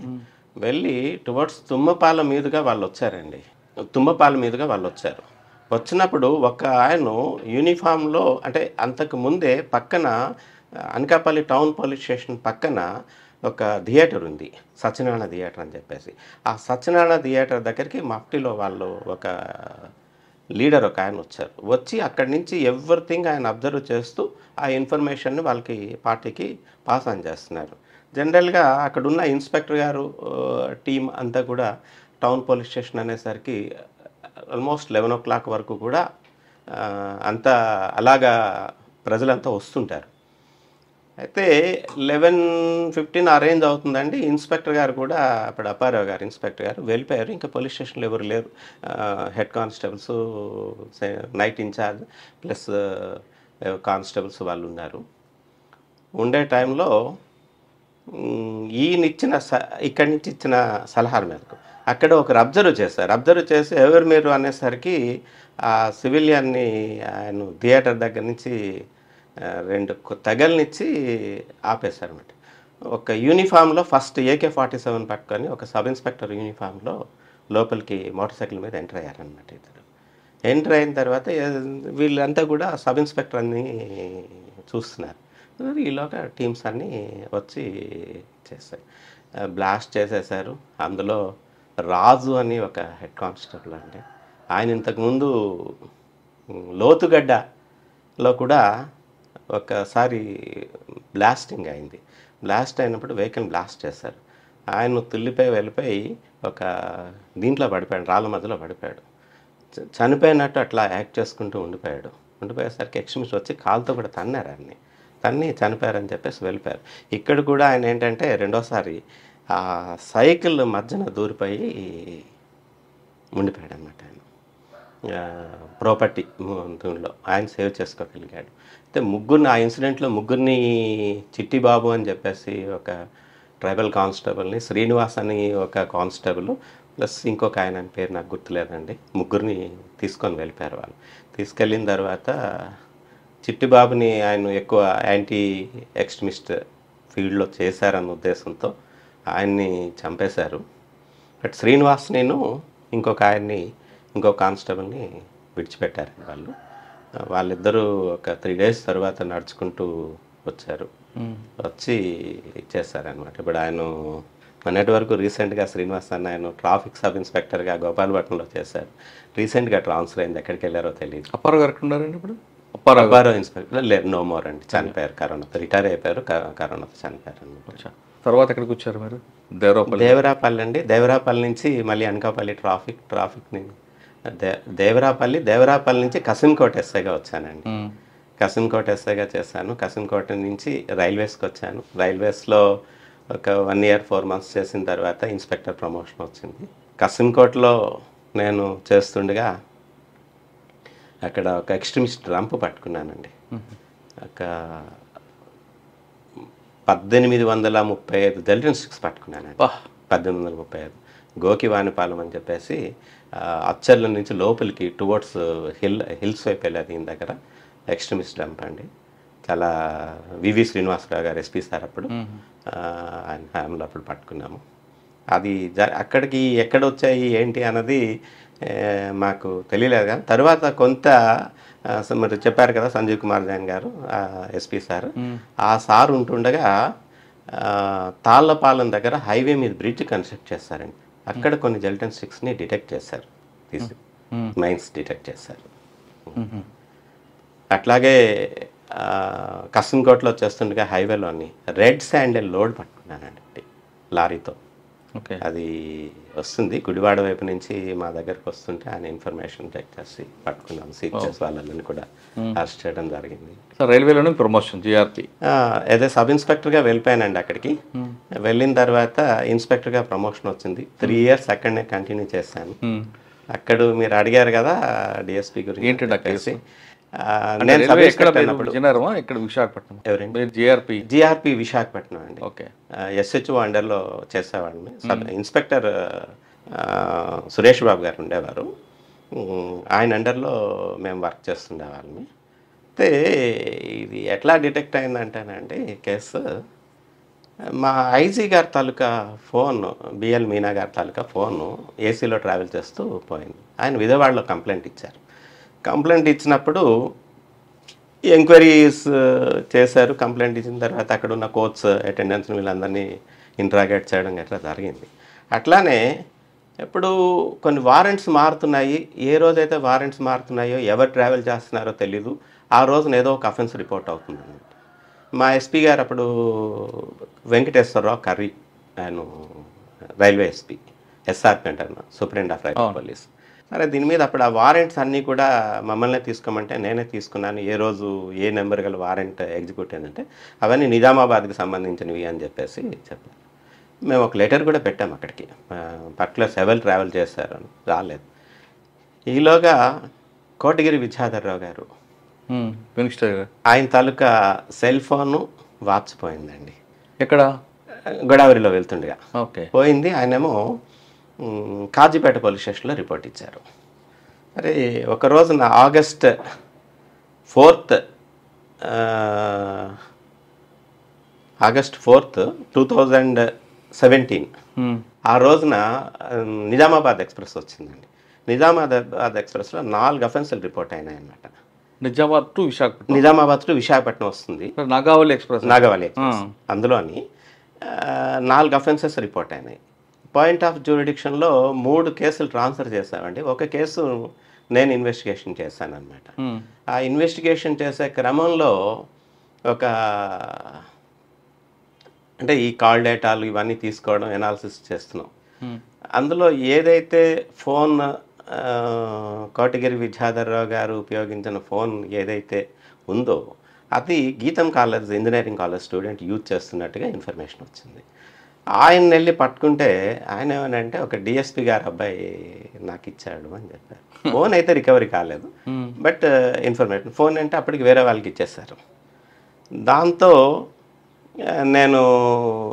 వెళ్ళి టువర్డ్స్ తుమ్మపాల మీదుగా వాళ్ళు వచ్చారండి. తుమ్మపాల మీదుగా వాళ్ళు వచ్చారు. వచ్చినప్పుడు ఒక ఆయన యూనిఫామ్లో, అంటే అంతకు ముందే పక్కన అనకాపల్లి టౌన్ పోలీస్ స్టేషన్ పక్కన ఒక థియేటర్ ఉంది, సత్యనారాయణ థియేటర్ అని చెప్పేసి. ఆ సత్యనారాయణ థియేటర్ దగ్గరికి మఫ్టీలో వాళ్ళు ఒక లీడర్ ఒక ఆయన వచ్చారు. వచ్చి అక్కడి నుంచి ఎవ్రీథింగ్ ఆయన అబ్జర్వ్ చేస్తూ ఆ ఇన్ఫర్మేషన్ని వాళ్ళకి పార్టీకి పాస్ ఆన్ చేస్తున్నారు. జనరల్గా అక్కడున్న ఇన్స్పెక్టర్ గారు టీం అంతా కూడా టౌన్ పోలీస్ స్టేషన్ అనేసరికి ఆల్మోస్ట్ 11 o'clock వరకు కూడా అంతా అలాగా ప్రజలంతా వస్తుంటారు. అయితే 11:15 అరేంజ్ అవుతుందండి. ఇన్స్పెక్టర్ గారు కూడా అప్పుడు అప్పారావు గారు ఇన్స్పెక్టర్ గారు వెళ్ళిపోయారు. ఇంకా పోలీస్ స్టేషన్లో ఎవరు లేరు. Head constables, night incharge plus constables వాళ్ళు ఉన్నారు. ఉండే టైంలో ఇక్కడి నుంచి ఇచ్చిన సలహాల మేరకు అక్కడ ఒకరు అబ్జర్వ్ చేశారు. అబ్జర్వ్ చేసి ఎవరు మీరు అనేసరికి ఆ సివిలియన్ని ఆయన థియేటర్ దగ్గర నుంచి 2 తగలనిచ్చి ఆపేశారన్నమాట. ఒక యూనిఫామ్లో ఫస్ట్ AK-47 పట్టుకొని ఒక సబ్ ఇన్స్పెక్టర్ యూనిఫామ్లో లోపలికి మోటార్ సైకిల్ మీద ఎంటర్ అయ్యారనమాట ఇద్దరు. ఎంటర్ అయిన తర్వాత వీళ్ళంతా కూడా సబ్ ఇన్స్పెక్టర్ అన్ని చూస్తున్నారు. ఈలోగా టీమ్స్ అన్నీ వచ్చి చేశారు, బ్లాస్ట్ చేసేసారు. అందులో రాజు అని ఒక హెడ్ కానిస్టేబుల్ అండి, ఆయన ఇంతకుముందు లోతుగడ్డలో కూడా ఒకసారి బ్లాస్టింగ్ అయింది. బ్లాస్ట్ అయినప్పుడు వెహికల్ బ్లాస్ట్ చేశారు. ఆయన వెళ్ళిపోయి ఒక దీంట్లో పడిపోయాడు, రాళ్ళ మధ్యలో పడిపోయాడు. చనిపోయినట్టు అట్లా యాక్ట్ చేసుకుంటూ ఉండిపోయేసరికి ఎక్స్ట్రీమిస్ట్ వచ్చి కాలుతో కూడా తన్నారు ఆయన్ని. తన్ని చనిపోయారని చెప్పేసి వెళ్ళిపోయారు. ఇక్కడ కూడా ఆయన ఏంటంటే రెండోసారి ఆ సైకిల్ మధ్యన దూరిపోయి ఉండిపోయాడు అన్నమాట. ఆయన ప్రాపర్టీ దీనిలో ఆయన సేవ్ చేసుకోగలిగాడు. అయితే ఆ ఇన్సిడెంట్లో ముగ్గురిని చిట్టిబాబు అని చెప్పేసి ఒక ట్రైబల్ కానిస్టేబుల్ని, శ్రీనివాస్ అని ఒక కానిస్టేబుల్ ప్లస్ ఇంకొక ఆయన పేరు నాకు గుర్తులేదండి, ముగ్గురిని తీసుకొని వెళ్ళిపోయారు. వాళ్ళు తీసుకెళ్ళిన తర్వాత చిట్టిబాబుని ఆయన ఎక్కువ యాంటీ ఎక్స్ట్రీమిస్ట్ ఫీల్డ్లో చేశారన్న ఉద్దేశంతో ఆయన్ని చంపేశారు. బట్ శ్రీనివాస్ నేను ఇంకొక ఆయన్ని ఇంకో కానిస్టేబుల్ని విడిచిపెట్టారండి వాళ్ళు. వాళ్ళిద్దరూ ఒక 3 days తర్వాత నడుచుకుంటూ వచ్చారు. వచ్చి ఇచ్చేసారనమాట. ఇప్పుడు ఆయన మొన్నటి వరకు రీసెంట్గా శ్రీనివాస్ అన్న ఆయన ట్రాఫిక్ సబ్ ఇన్స్పెక్టర్గా గోపాలపట్నంలో చేశారు. రీసెంట్గా ట్రాన్స్ఫర్ అయింది, ఎక్కడికి వెళ్ళారో తెలియదు. అప్పారావు గారు ఉన్నారండి ఇప్పుడు? అప్పారావు ఇన్స్పెక్టర్ లేదు, నో మోర్ అండి, చనిపోయారు కరోనాతో. రిటైర్ అయిపోయారు, కరోనాతో చనిపోయారు అనమాట. తర్వాత ఎక్కడికి వచ్చారు మీరు? దేవరాపల్లి అండి. దేవరాపల్లి నుంచి మళ్ళీ అనకాపల్లి ట్రాఫిక్ని దేవరాపల్లి నుంచి కసింకోట ఎస్ఐగా వచ్చానండి. కసింకోట ఎస్ఐగా చేశాను. కసింకోట నుంచి రైల్వేస్కి వచ్చాను. రైల్వేస్లో ఒక 1 year 4 months చేసిన తర్వాత ఇన్స్పెక్టర్ ప్రమోషన్ వచ్చింది. కసింకోటలో నేను చేస్తుండగా అక్కడ ఒక ఎక్స్ట్రీమిస్ట్ రంపు పట్టుకున్నానండి. ఒక 1835 దళిత స్టిక్స్ పట్టుకున్నానండి. 1835 గోకివానిపాలెం అని చెప్పేసి అచ్చర్ల నుంచి లోపలికి టువర్డ్స్ హిల్స్ వైపు వెళ్ళేది. దీని దగ్గర ఎక్స్ట్రీమిస్ట్ డంప్ అండి. చాలా వివి శ్రీనివాసరావు గారు ఎస్పీ సార్ అప్పుడు, ఆయన హ్యామ్లో అప్పుడు పట్టుకున్నాము. అది అక్కడికి ఎక్కడ వచ్చాయి ఏంటి అన్నది మాకు తెలియలేదు. కానీ తర్వాత కొంత మీరు చెప్పారు కదా సంజీవ్ కుమార్ జైన్ గారు ఎస్పీ సార్, ఆ సార్ ఉంటుండగా తాళ్ళపాలెం దగ్గర హైవే మీద బ్రిడ్జ్ కన్స్ట్రక్ట్ చేస్తారండి. అక్కడ కొన్ని జెల్టన్ స్టిక్స్ని డిటెక్ట్ చేశారు, తీసి మైన్స్ డిటెక్ట్ చేశారు. అట్లాగే కసింకోటలో చేస్తుండగా హైవేలోని రెడ్ శాండల్ లోడ్ పట్టుకున్నానండి లారీతో. అది వస్తుంది గుడివాడ వైపు నుంచి మా దగ్గరకు వస్తుంటే ఆయన ఇన్ఫర్మేషన్ చెక్ చేసి పట్టుకున్నాం. సీజ్ చేసి వాళ్ళని కూడా అరెస్ట్ చేయడం జరిగింది. రైల్వేలోనే ప్రమోషన్ జిఆర్పి అదే సబ్ ఇన్స్పెక్టర్గా వెళ్ళిపోయానండి. అక్కడికి వెళ్ళిన తర్వాత ఇన్స్పెక్టర్గా ప్రమోషన్ వచ్చింది. 3 years అక్కడనే కంటిన్యూ చేశాను. అక్కడ మీరు అడిగారు కదా డిఎస్పీ గురించి ఏంటి, నేను సబ్ ఇన్స్పెక్టర్ విశాఖపట్నం. ఎవరండి? జిఆర్పి విశాఖపట్నం అండి. ఓకే. ఎస్హెచ్ఓ అండర్లో చేసేవాళ్ళని. సబ్ ఇన్స్పెక్టర్ సురేష్ బాబు గారు ఉండేవారు, ఆయన అండర్లో మేము వర్క్ చేస్తుండేవాళ్ళని. అయితే ఇది ఎట్లా డిటెక్ట్ అయిందంటేనండి కేసు, మా ఐజీ గారి తాలూకా ఫోన్, బిఎల్ మీనా గారి తాలూకా ఫోను ఏసీలో ట్రావెల్ చేస్తూ పోయింది. ఆయన విజయవాడలో కంప్లైంట్ ఇచ్చారు. కంప్లైంట్ ఇచ్చినప్పుడు ఎంక్వైరీస్ చేశారు. కంప్లైంట్ ఇచ్చిన తర్వాత అక్కడ ఉన్న కోచ్ అటెండెన్స్ వీళ్ళందరినీ ఇంట్రాగేట్ చేయడం గట్రా జరిగింది. అట్లానే ఇప్పుడు కొన్ని వారెంట్స్ మారుతున్నాయి. ఏ రోజైతే వారెంట్స్ మారుతున్నాయో, ఎవరు ట్రావెల్ చేస్తున్నారో తెలీదు, ఆ రోజున ఏదో ఒక అఫెన్స్ రిపోర్ట్ అవుతుంది అన్నమాట. మా ఎస్పీ గారు అప్పుడు వెంకటేశ్వరరావు కర్రీ, ఆయన రైల్వే ఎస్పీ, ఎస్ఆర్పి అంటారు, సూపరింటెండెంట్ ఆఫ్ రైల్వే పోలీస్. సరే దీని మీద అప్పుడు ఆ వారెంట్స్ అన్నీ కూడా మమ్మల్నే తీసుకోమంటే నేనే తీసుకున్నాను. ఏ రోజు ఏ నెంబర్ గల వారెంట్ ఎగ్జిక్యూట్ అయిందంటే అవన్నీ నిజామాబాద్కి సంబంధించినవి అని చెప్పేసి చెప్పారు. మేము ఒక లెటర్ కూడా పెట్టాము అక్కడికి, పర్టికులర్స్ ఎవరు ట్రావెల్ చేశారు అని. రాలేదు. ఈలోగా కోటగిరి విద్యాధర్రావు గారు, ఆయన తాలూకా సెల్ ఫోను వాచిపోయిందండి. ఎక్కడ? గోదావరిలో వెళ్తుండగా పోయింది. ఆయనేమో కాజీపేట పోలీస్ స్టేషన్లో రిపోర్ట్ ఇచ్చారు. మరి ఒక రోజున August 4th 2017 ఆ రోజున నిజామాబాద్ ఎక్స్ప్రెస్ వచ్చిందండి. నిజామాబాద్ ఎక్స్ప్రెస్లో 4 అఫెన్సులు రిపోర్ట్ అయినాయి అన్నమాట. నిజామాబాద్ టు విశాఖపట్నం వస్తుంది, నాగావళి ఎక్స్ప్రెస్. అందులోని 4 అఫెన్సెస్ రిపోర్ట్ అయినాయి. పాయింట్ ఆఫ్ జ్యూరిడిక్షన్లో 3 కేసులు ట్రాన్స్ఫర్ చేశామండి. ఒక కేసు నేను ఇన్వెస్టిగేషన్ చేశాను అనమాట. ఆ ఇన్వెస్టిగేషన్ చేసే క్రమంలో ఒక అంటే ఈ కాల్ డేటాలు ఇవన్నీ తీసుకోవడం, ఎనాలిసిస్ చేస్తున్నాం. అందులో ఏదైతే ఫోన్ కోటగిరి విద్యాధర్రావు గారు ఉపయోగించిన ఫోన్ ఏదైతే ఉందో అది గీతం college, engineering college student use చేస్తున్నట్టుగా ఇన్ఫర్మేషన్ వచ్చింది. ఆయన వెళ్ళి పట్టుకుంటే ఆయన ఏమనంటే ఒక డిఎస్పీ గారు అబ్బాయి నాకు ఇచ్చాడు అని చెప్పారు. ఫోన్ అయితే రికవరీ కాలేదు, బట్ ఇన్ఫర్మేషన్ ఫోన్ అంటే అప్పటికి వేరే వాళ్ళకి ఇచ్చేస్తారు. దాంతో నేను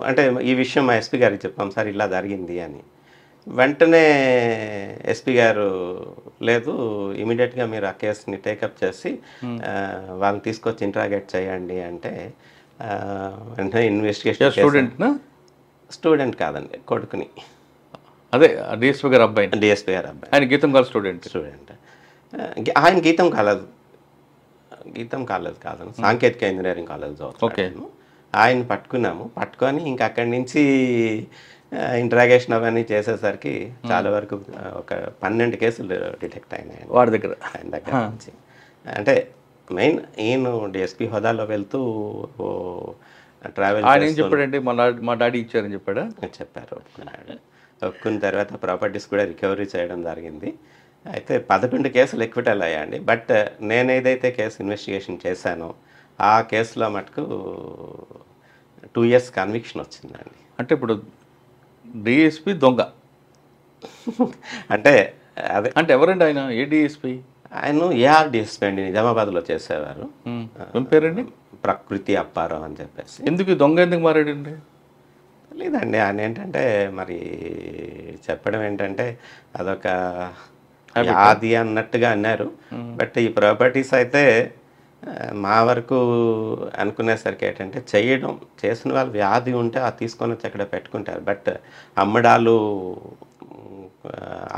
అంటే ఈ విషయం మా ఎస్పీ గారికి చెప్పాం, సార్ ఇలా జరిగింది అని. వెంటనే ఎస్పీ గారు లేదు, ఇమీడియట్గా మీరు ఆ కేసుని టేకప్ చేసి వాళ్ళని తీసుకొచ్చి ఇంట్రాగేట్ చేయండి అంటే వెంటనే ఇన్వెస్టిగేషన్ స్టూడెంట్నా? స్టూడెంట్ కాదండి, కొడుకుని. అదే డిఎస్పీ గారు అబ్బాయి. డిఎస్పీ గారు అబ్బాయి. ఆయన గీతం కాదు స్టూడెంట్. ఆయన గీతం కాలేజ్ కాదు, సాంకేతిక ఇంజనీరింగ్ కాలేజ్ చదువుతాను. ఆయన పట్టుకొని ఇంకా అక్కడి నుంచి ఇంట్రాగేషన్ అవన్నీ చేసేసరికి చాలా వరకు ఒక 12 కేసులు డిటెక్ట్ అయినాయి వాడి దగ్గర, ఆయన దగ్గర నుంచి. అంటే మెయిన్ ఈయన డిఎస్పీ హోదాలో వెళ్తూ ట్రావెల్ ఆయన ఏం చెప్పాడంటే మా డాడీ ఇచ్చారని చెప్పాడా? చెప్పారు, ఒప్పుకున్న తర్వాత ప్రాపర్టీస్ కూడా రికవరీ చేయడం జరిగింది. అయితే 11 కేసులు ఎక్విటల్ అయ్యాయండి. బట్ నేను ఏదైతే కేసు ఇన్వెస్టిగేషన్ చేశానో ఆ కేసులో మటుకు 2 years కన్విక్షన్ వచ్చిందండి. అంటే ఇప్పుడు డిఎస్పీ దొంగ అంటే అదే, అంటే ఎవరండి ఆయన? ఏ డిఎస్పీ? ఆయన ఏఆర్ డిఎస్పీ అండి, నిజామాబాద్లో చేసేవారు. ఏం పేరండి? ప్రకృతి అప్పారావు అని చెప్పేసి. ఎందుకు దొంగ ఎందుకు మారాడండి? లేదండి, ఆయన ఏంటంటే మరి చెప్పడం ఏంటంటే అదొక వ్యాధి అన్నట్టుగా అన్నారు. బట్ ఈ ప్రాపర్టీస్ అయితే మా వరకు అనుకునేసరికి ఏంటంటే చేసిన వాళ్ళు వ్యాధి ఉంటే అది తీసుకొని వచ్చి అక్కడ పెట్టుకుంటారు. బట్ అమ్మడాలు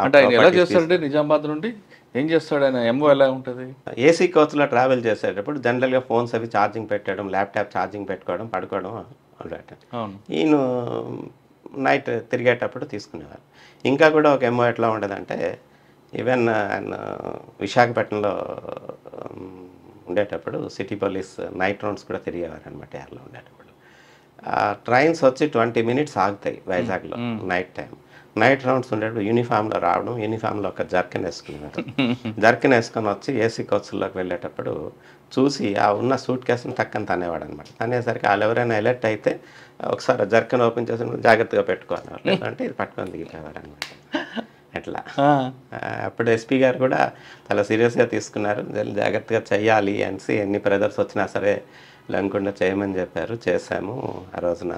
అంటే ఆయన ఎలా చేస్తాడంటే నిజామాబాద్ నుండి ఏం చేస్తాడు ఆయన? ఎంఓ ఎలా ఉంటుంది? ఏసీ కోచ్లో ట్రావెల్ చేసేటప్పుడు జనరల్గా ఫోన్స్ అవి ఛార్జింగ్ పెట్టడం, ల్యాప్టాప్ ఛార్జింగ్ పెట్టుకోవడం, పడుకోవడం అలవాటు. ఈయన నైట్ తిరిగేటప్పుడు తీసుకునేవారు. ఇంకా కూడా ఒక ఎంఓ ఎట్లా ఉండదంటే, ఈవెన్ ఆయన విశాఖపట్నంలో ఉండేటప్పుడు సిటీ పోలీస్ నైట్ రౌండ్స్ కూడా తిరిగేవారు అనమాట. యార్లో ఉండేటప్పుడు ట్రైన్స్ వచ్చి 20 minutes ఆగుతాయి వైజాగ్లో నైట్ రౌండ్స్ ఉండేటప్పుడు యూనిఫామ్లో రావడం, యూనిఫామ్లో ఒక జర్కిన్ వేసుకునేవారు. జర్కిన్ వేసుకొని వచ్చి ఏసీ కోచ్ల్లోకి వెళ్ళేటప్పుడు చూసి ఆ ఉన్న సూట్ కేసుని టక్కని తనేవాడు అనమాట. తనేసరికి వాళ్ళు ఎవరైనా అలర్ట్ అయితే ఒకసారి జర్కిన్ ఓపెన్ చేసి జాగ్రత్తగా పెట్టుకునేవారు, లేదంటే ఇది పట్టుకొని దిగిపోయేవారు అనమాట. అట్లా అప్పుడు ఎస్పీ గారు కూడా చాలా సీరియస్గా తీసుకున్నారు. జాగ్రత్తగా చెయ్యాలి అనేసి ఎన్ని బ్రదర్స్ వచ్చినా సరే లేకుండా చేయమని చెప్పారు. చేశాము. ఆ రోజున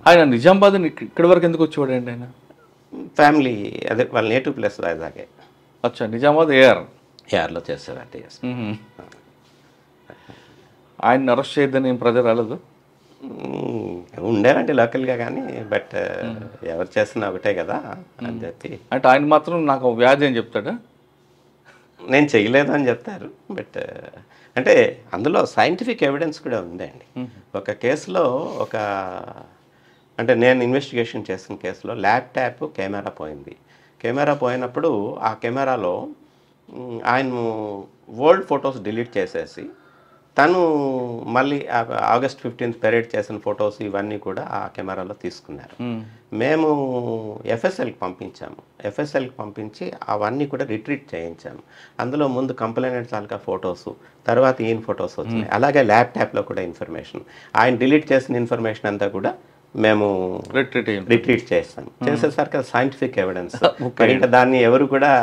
ఆయన నిజామాబాద్ ఇక్కడి వరకు ఎందుకు వచ్చేవాడండి? ఆయన ఫ్యామిలీ అదే వాళ్ళ నేటివ్ ప్లేస్ వైజాగే. అచ్చా, నిజామాబాద్ ఏఆర్లో చేసేవాటి. ఆయన అరెస్ట్ చేయొద్దని ఏం ప్రజలు రాలేదు? ఉండేవండి లోకల్గా, కానీ బట్ ఎవరు చేస్తున్నా ఒకటే కదా అని చెప్పి. అంటే ఆయన మాత్రం నాకు వ్యాధి అని చెప్తాడా? నేను చేయలేదు అని చెప్తారు. బట్ అంటే అందులో సైంటిఫిక్ ఎవిడెన్స్ కూడా ఉందండి. ఒక కేసులో అంటే నేను ఇన్వెస్టిగేషన్ చేసిన కేసులో ల్యాప్టాప్ కెమెరా పోయింది. కెమెరా పోయినప్పుడు ఆ కెమెరాలో ఆయన ఓల్డ్ ఫొటోస్ డిలీట్ చేసేసి తను మళ్ళీ August 15th పెరేడ్ చేసిన ఫొటోస్ ఇవన్నీ కూడా ఆ కెమెరాలో తీసుకున్నారు. మేము ఎఫ్ఎస్ఎల్కి పంపించి అవన్నీ కూడా రిట్రీట్ చేయించాము. అందులో ముందు కంప్లైంట్ తాలూకా ఫొటోస్, తర్వాత ఈయన ఫొటోస్ వచ్చినాయి. అలాగే ల్యాప్టాప్లో కూడా ఇన్ఫర్మేషన్, ఆయన డిలీట్ చేసిన ఇన్ఫర్మేషన్ అంతా కూడా మేము రిట్రీట్ చేస్తాం. చేసేసరికి సైంటిఫిక్ ఎవిడెన్స్, ఇంకా దాన్ని ఎవరు కూడా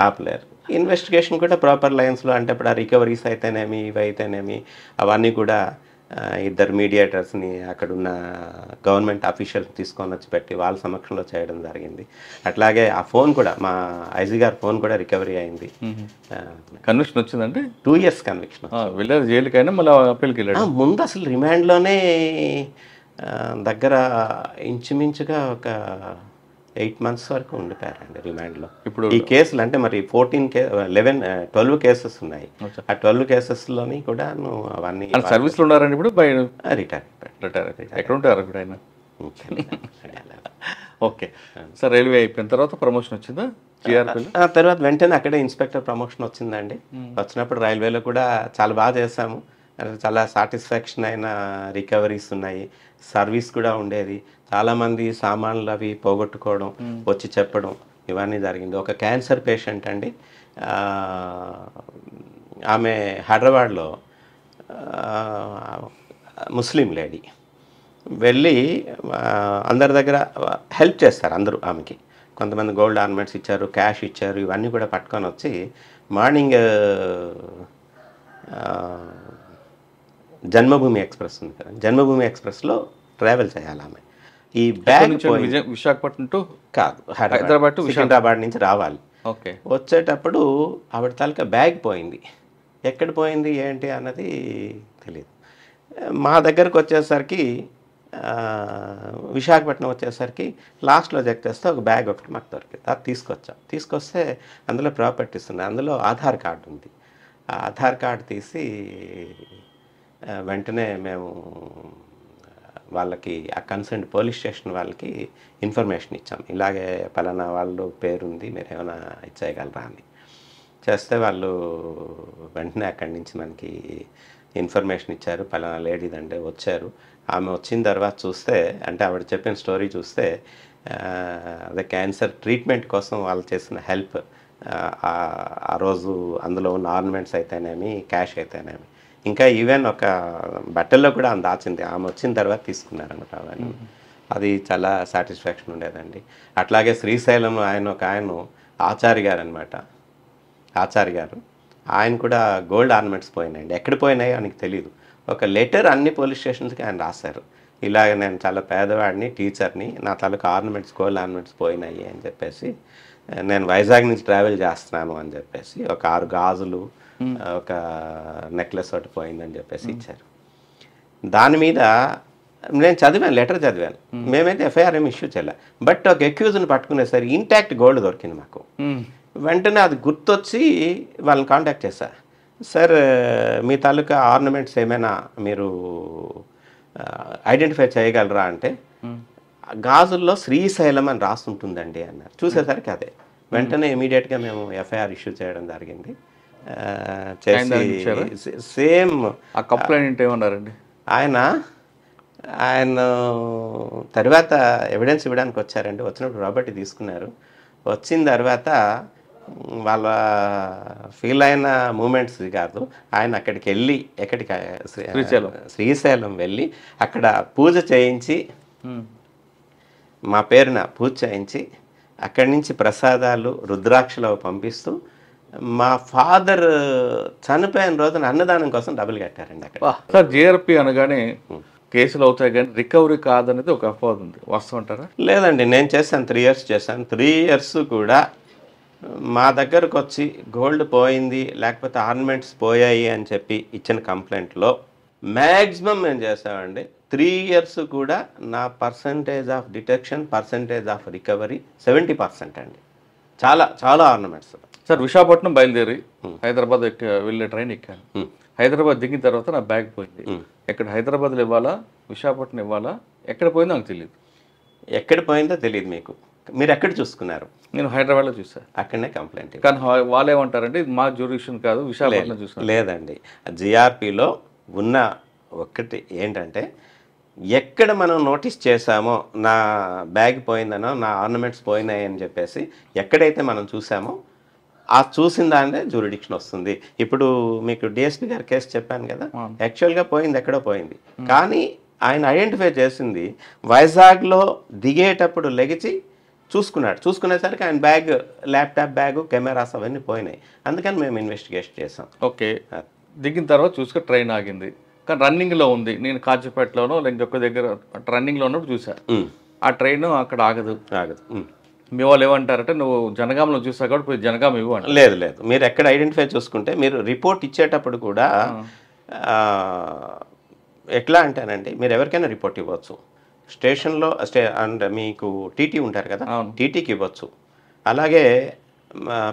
ఆపలేరు. ఇన్వెస్టిగేషన్ కూడా ప్రాపర్ లైన్స్లో, అంటే ఇప్పుడు ఆ రికవరీస్ అయితేనేమి ఇవి అయితేనేమి అవన్నీ కూడా 2 మీడియేటర్స్ని అక్కడున్న గవర్నమెంట్ అఫీషియల్స్ తీసుకొని వచ్చి పెట్టి వాళ్ళ సమక్షంలో చేయడం జరిగింది. అట్లాగే ఆ ఫోన్ కూడా, మా ఐజీ గారి ఫోన్ కూడా రికవరీ అయింది. కన్విక్షన్ వచ్చిందంటే 2 years కన్విక్షన్. వెళ్ళారు జైలుకైనా, మళ్ళీ అప్పీల్కి వెళ్ళాడు. ముందు అసలు రిమాండ్లోనే దగ్గర ఇంచుమించుగా ఒక 8 months వరకు ఉండిపోయారండి రిమాండ్లో. ఇప్పుడు ఈ కేసులు అంటే మరి 12 కేసెస్ ఉన్నాయి. ఆ 12 కేసెస్లోని కూడా అవన్నీ సర్వీస్లో ఉన్నారండి. ఇప్పుడు రిటైర్ ఎక్కడ ఉంటారు ఇప్పుడు ఆయన? Okay sir. రైల్వే అయిపోయిన తర్వాత ప్రమోషన్ వచ్చిందా జిఆర్పీలో? తర్వాత వెంటనే అక్కడే ఇన్స్పెక్టర్ ప్రమోషన్ వచ్చిందండి. వచ్చినప్పుడు రైల్వేలో కూడా చాలా బాగా చేశాము. చాలా సాటిస్ఫాక్షన్ అయిన రికవరీస్ ఉన్నాయి. సర్వీస్ కూడా ఉండేది. చాలామంది సామాన్లు అవి పోగొట్టుకోవడం, వచ్చి చెప్పడం ఇవన్నీ జరిగింది. ఒక క్యాన్సర్ పేషెంట్ అండి, ఆమె హైదరాబాద్లో ముస్లిం లేడీ, వెళ్ళి అందరి దగ్గర హెల్ప్ చేస్తారు అందరూ ఆమెకి. కొంతమంది గోల్డ్ ఆర్నమెంట్స్ ఇచ్చారు, క్యాష్ ఇచ్చారు, ఇవన్నీ కూడా పట్టుకొని వచ్చి మార్నింగ్ జన్మభూమి ఎక్స్ప్రెస్ ఉంది కదా, జన్మభూమి ఎక్స్ప్రెస్లో ట్రావెల్ చేయాలి ఆమె. ఈ బ్యాగ్ విశాఖపట్నం టు కాదు, హైదరాబాద్ టు సికింద్రాబాద్ నుంచి రావాలి. ఓకే. వచ్చేటప్పుడు ఆవిడ తాలూకా బ్యాగ్ పోయింది. ఎక్కడ పోయింది ఏంటి అన్నది తెలియదు. మా దగ్గరకు వచ్చేసరికి విశాఖపట్నం వచ్చేసరికి లాస్ట్లో చెక్ చేస్తే ఒక బ్యాగ్ ఒకటి మాకు దొరికింది. అది తీసుకొస్తే అందులో ప్రాపర్టీస్ ఉన్నాయి, అందులో ఆధార్ కార్డు ఉంది. ఆ ఆధార్ కార్డు తీసి వెంటనే మేము వాళ్ళకి ఆ కన్సర్న్ పోలీస్ స్టేషన్ వాళ్ళకి ఇన్ఫర్మేషన్ ఇచ్చాం, ఇలాగే పలానా వాళ్ళు పేరుంది, మీరు ఏమైనా ఇచ్చేయగలరా అని. చేస్తే వాళ్ళు వెంటనే అక్కడి నుంచి మనకి ఇన్ఫర్మేషన్ ఇచ్చారు, పలానా లేడీదంటే వచ్చారు. ఆమె వచ్చిన తర్వాత చూస్తే, అంటే ఆవిడ చెప్పిన స్టోరీ చూస్తే అదే క్యాన్సర్ ట్రీట్మెంట్ కోసం వాళ్ళు చేసిన హెల్ప్, ఆ రోజు అందులో ఉన్న ఆర్నమెంట్స్ అయితేనేమి, క్యాష్ అయితేనేమి, ఇంకా ఈవెన్ ఒక బట్టల్లో కూడా ఆమె దాచింది, ఆమె వచ్చిన తర్వాత తీసుకున్నారన్నమాట అవన్నీ. అది చాలా సాటిస్ఫాక్షన్ ఉండేదండి. అట్లాగే శ్రీశైలం ఆయన ఆచార్య గారు అనమాట, ఆచార్య గారు, ఆయన కూడా గోల్డ్ ఆర్నమెంట్స్ పోయినాయండి. ఎక్కడ పోయినాయో ఆయనకి తెలియదు. ఒక లెటర్ అన్ని పోలీస్ స్టేషన్స్కి ఆయన రాశారు, ఇలాగ నేను చాలా పేదవాడిని, టీచర్ని, నా తాలూకు ఆర్నమెంట్స్, గోల్డ్ ఆర్నమెంట్స్ పోయినాయి అని చెప్పేసి, నేను వైజాగ్ నుంచి ట్రావెల్ చేస్తున్నాను అని చెప్పేసి ఒక 6 గాజులు, ఒక నెక్లెస్ ఒకటి పోయిందని చెప్పేసి ఇచ్చారు. దాని మీద నేను చదివాను, లెటర్ చదివాను. మేమైతే ఎఫ్ఐఆర్ ఏమి ఇష్యూ చేయలే, బట్ ఒక అక్యూజ్ని పట్టుకునేసరికి ఇంటాక్ట్ గోల్డ్ దొరికింది మాకు. వెంటనే అది గుర్తొచ్చి వాళ్ళని కాంటాక్ట్ చేశా, సార్ మీ తాలూకా ఆర్నమెంట్స్ ఏమైనా మీరు ఐడెంటిఫై చేయగలరా అంటే, గాజుల్లో శ్రీశైలం అని రాస్తుంటుందండి అన్నారు. చూసేసరికి అదే. వెంటనే ఇమీడియట్గా మేము ఎఫ్ఐఆర్ ఇష్యూ చేయడం జరిగింది. చేసి సేమ్ ఆ కంప్లైంట్ ఏమన్నారండి ఆయన తర్వాత ఎవిడెన్స్ ఇవ్వడానికి వచ్చారండి. వచ్చినప్పుడు ప్రాపర్టీ తీసుకున్నారు. వచ్చిన తర్వాత వాళ్ళ ఫీల్ అయిన మూమెంట్స్ కాదు, ఆయన అక్కడికి వెళ్ళి, శ్రీశైలం వెళ్ళి అక్కడ పూజ చేయించి, మా పేరున పూజ చేయించి, అక్కడి నుంచి ప్రసాదాలు రుద్రాక్షలు పంపిస్తూ, మా ఫాదర్ చనిపోయిన రోజున అన్నదానం కోసం డబ్బులు కట్టారండి అక్కడ. సార్ జేఆర్పి అనగానే కేసులు అవుతాయి కానీ రికవరీ కాదనేది ఒక అపోహ ఉంది, వాస్తవం అంటారా? లేదండి, నేను చేశాను, 3 years చేశాను. 3 years కూడా మా దగ్గరకు వచ్చి గోల్డ్ పోయింది లేకపోతే ఆర్నమెంట్స్ పోయాయి అని చెప్పి ఇచ్చిన కంప్లైంట్లో మ్యాక్సిమం మేము చేసామండి. 3 years కూడా నా percentage of detection, percentage of recovery 70% అండి. చాలా చాలా ఆర్నమెంట్స్. సార్ విశాఖపట్నం బయలుదేరి హైదరాబాద్ వెళ్ళే ట్రైన్ ఎక్కాను. హైదరాబాద్ దిగిన తర్వాత నా బ్యాగ్ పోయింది. ఎక్కడ హైదరాబాద్లో ఇవ్వాలా, విశాఖపట్నం ఇవ్వాలా, ఎక్కడ పోయిందో నాకు తెలియదు. ఎక్కడ పోయిందో తెలియదు మీకు? మీరు ఎక్కడ చూసుకున్నారు? నేను హైదరాబాద్లో చూసాను. అక్కడనే కంప్లైంట్. కానీ వాళ్ళు ఏమంటారంటే ఇది మా జ్యూరిడిక్షన్ కాదు, విశాఖపట్నం చూసాను. లేదండి, జిఆర్పిలో ఉన్న ఒకటి ఏంటంటే, ఎక్కడ మనం నోటీస్ చేసామో నా బ్యాగ్ పోయిందనో, నా ఆర్నమెంట్స్ పోయినాయి అని చెప్పేసి ఎక్కడైతే మనం చూసామో ఆ చూసిన దాన్నే జ్యూరిడిక్షన్ వస్తుంది. ఇప్పుడు మీకు డిఎస్పీ గారి కేసు చెప్పాను కదా, యాక్చువల్గా పోయింది ఎక్కడో పోయింది, కానీ ఆయన ఐడెంటిఫై చేసింది వైజాగ్లో దిగేటప్పుడు లెగిచి చూసుకునేసరికి ఆయన బ్యాగ్, ల్యాప్టాప్ బ్యాగు, కెమెరాస్ అవన్నీ పోయినాయి. అందుకని మేము ఇన్వెస్టిగేషన్ చేసాం. ఓకే, దిగిన తర్వాత చూసుకుని ట్రైన్ ఆగింది, కానీ రన్నింగ్లో ఉంది. నేను కాచిపేటలోనో ఇంకొక దగ్గర రన్నింగ్లో ఉన్నప్పుడు చూసాను. ఆ ట్రైన్ అక్కడ ఆగదు. మీ వాళ్ళు ఏమంటారంటే నువ్వు జనగాంలో చూసావు కాబట్టి పోయి జనగాం ఇవ్వు అంటే. లేదు, మీరు ఎక్కడ ఐడెంటిఫై చూసుకుంటే మీరు రిపోర్ట్ ఇచ్చేటప్పుడు కూడా ఎట్లా అంటేనండి, మీరు ఎవరికైనా రిపోర్ట్ ఇవ్వచ్చు. స్టేషన్లో అండ్ మీకు టీటీ ఉంటారు కదా, టీటీకి ఇవ్వచ్చు. అలాగే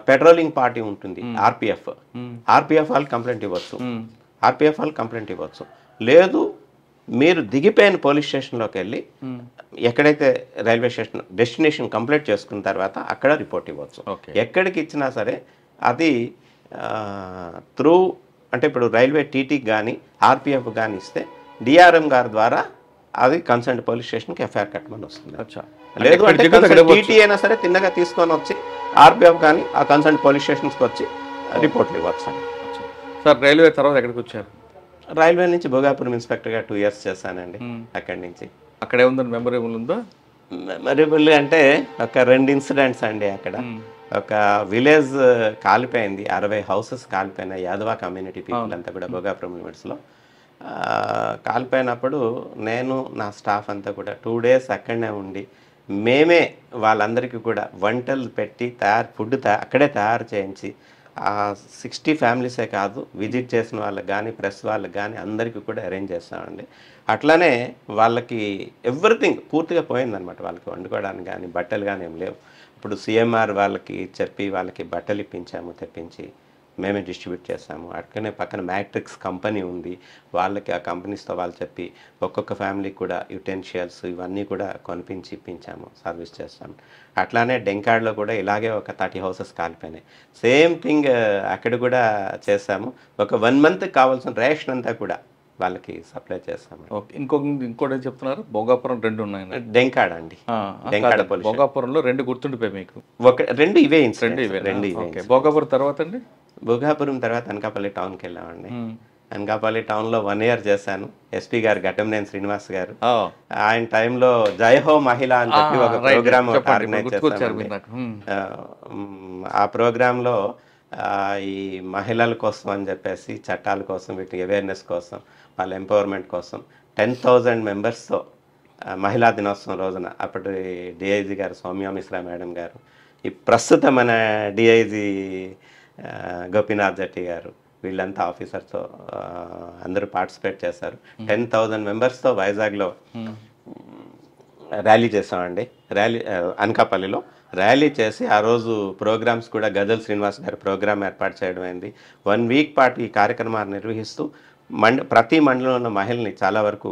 పెట్రోలింగ్ పార్టీ ఉంటుంది, ఆర్పిఎఫ్ వాళ్ళు కంప్లైంట్ ఇవ్వచ్చు. లేదు, మీరు దిగిపోయిన పోలీస్ స్టేషన్లోకి వెళ్ళి ఎక్కడైతే రైల్వే స్టేషన్ డెస్టినేషన్ కంప్లీట్ చేసుకున్న తర్వాత అక్కడ రిపోర్ట్ ఇవ్వచ్చు. ఎక్కడికి ఇచ్చినా సరే అది త్రూ, అంటే ఇప్పుడు రైల్వే టీటీకి కానీ ఆర్పిఎఫ్ కానీ ఇస్తే డిఆర్ఎం గారి ద్వారా అది కన్సర్న్ పోలీస్ స్టేషన్కి ఎఫ్ఐఆర్ కట్టమని వస్తుంది. లేదు అంటే టీటీ అయినా సరే తిన్నగా తీసుకొని వచ్చి ఆర్పిఎఫ్ కానీ ఆ కన్సర్న్ పోలీస్ స్టేషన్స్కి వచ్చి రిపోర్ట్లు ఇవ్వచ్చు. సార్ రైల్వే తర్వాత ఎక్కడికి వచ్చారు? రైల్వే నుంచి భోగాపురం ఇన్స్పెక్టర్గా 2 years చేశానండి. అక్కడి నుంచి అక్కడే ఉందని మెమొరబుల్ ఉందా? మెమొరబుల్ అంటే ఒక 2 ఇన్సిడెంట్స్ అండి. అక్కడ ఒక విలేజ్ కాలిపోయింది, 60 houses కాలిపోయినాయి. యాదవ కమ్యూనిటీ పీపుల్ అంతా కూడా భోగాపురం లిమిట్స్లో కాలిపోయినప్పుడు నేను నా స్టాఫ్ అంతా కూడా 2 days అక్కడనే ఉండి మేమే వాళ్ళందరికీ కూడా వంటలు పెట్టి ఫుడ్ అక్కడే తయారు చేయించి 60 ఫ్యామిలీసే కాదు, విజిట్ చేసిన వాళ్ళకి కానీ ప్రెస్ వాళ్ళకి కానీ అందరికీ కూడా అరేంజ్ చేస్తామండి. అట్లానే వాళ్ళకి ఎవ్రీథింగ్ పూర్తిగా పోయిందనమాట. వాళ్ళకి వండుకోవడానికి కానీ బట్టలు కానీ ఏం లేవు. ఇప్పుడు సిఎంఆర్ వాళ్ళకి చెప్పి వాళ్ళకి బట్టలు ఇప్పించాము, తెప్పించి మేమే డిస్ట్రిబ్యూట్ చేస్తాము. అట్లనే పక్కన మ్యాట్రిక్స్ కంపెనీ ఉంది, వాళ్ళకి ఆ కంపెనీస్తో వాళ్ళు చెప్పి ఒక్కొక్క ఫ్యామిలీకి కూడా యుటెన్షియల్స్ ఇవన్నీ కూడా కొనిపించి ఇప్పించాము, సర్వీస్ చేస్తాము. అట్లానే డెంకాడ్లో కూడా ఇలాగే ఒక 30 హౌసెస్ కాలిపోయినాయి. సేమ్ థింగ్ అక్కడ కూడా చేస్తాము. ఒక 1 మంత్కి కావాల్సిన రేషన్ అంతా కూడా వాళ్ళకి సప్లై చేస్తాము. ఓకే, ఇంకోటి ఏం చెప్తున్నారు? భోగాపురం 2 ఉన్నాయి. డెంకాడ్ అండి, డెంకాడ పోలీస్. భోగాపురంలో 2 గుర్తుండిపోయి మీకు? రెండు ఇవే ఇన్సిడెంట్స్. రెండు ఇవే. భోగాపురం తర్వాత అండి? భోగాపురం తర్వాత అనకాపల్లి టౌన్కి వెళ్ళామండి. అనకాపల్లి టౌన్లో 1 year చేశాను. ఎస్పీ గారు ఘటంనేని శ్రీనివాస్ గారు, ఆయన టైంలో జై హో మహిళ అని చెప్పి ఒక ప్రోగ్రామ్ ఆర్గనైజ్ చేశారు. ఆ ప్రోగ్రాంలో ఈ మహిళల కోసం అని చెప్పేసి చట్టాల కోసం, వీటి అవేర్నెస్ కోసం, వాళ్ళ ఎంపవర్మెంట్ కోసం 10,000 మెంబర్స్తో మహిళా దినోత్సవం రోజున అప్పటి డిఐజీ గారు సౌమ్య మిశ్రా మేడం గారు, ఈ ప్రస్తుత మన డిఐజీ గోపీనాథ్ జట్టి గారు, వీళ్ళంతా ఆఫీసర్తో అందరూ పార్టిసిపేట్ చేశారు. 10,000 మెంబర్స్తో వైజాగ్లో ర్యాలీ చేసామండి. అనకాపల్లిలో ర్యాలీ చేసి ఆ రోజు ప్రోగ్రామ్స్ కూడా గజల్ శ్రీనివాస్ గారి ప్రోగ్రామ్ ఏర్పాటు చేయడం అయింది. 1 week పాటు ఈ కార్యక్రమాన్ని నిర్వహిస్తూ ప్రతి మండలంలో ఉన్న మహిళల్ని చాలా వరకు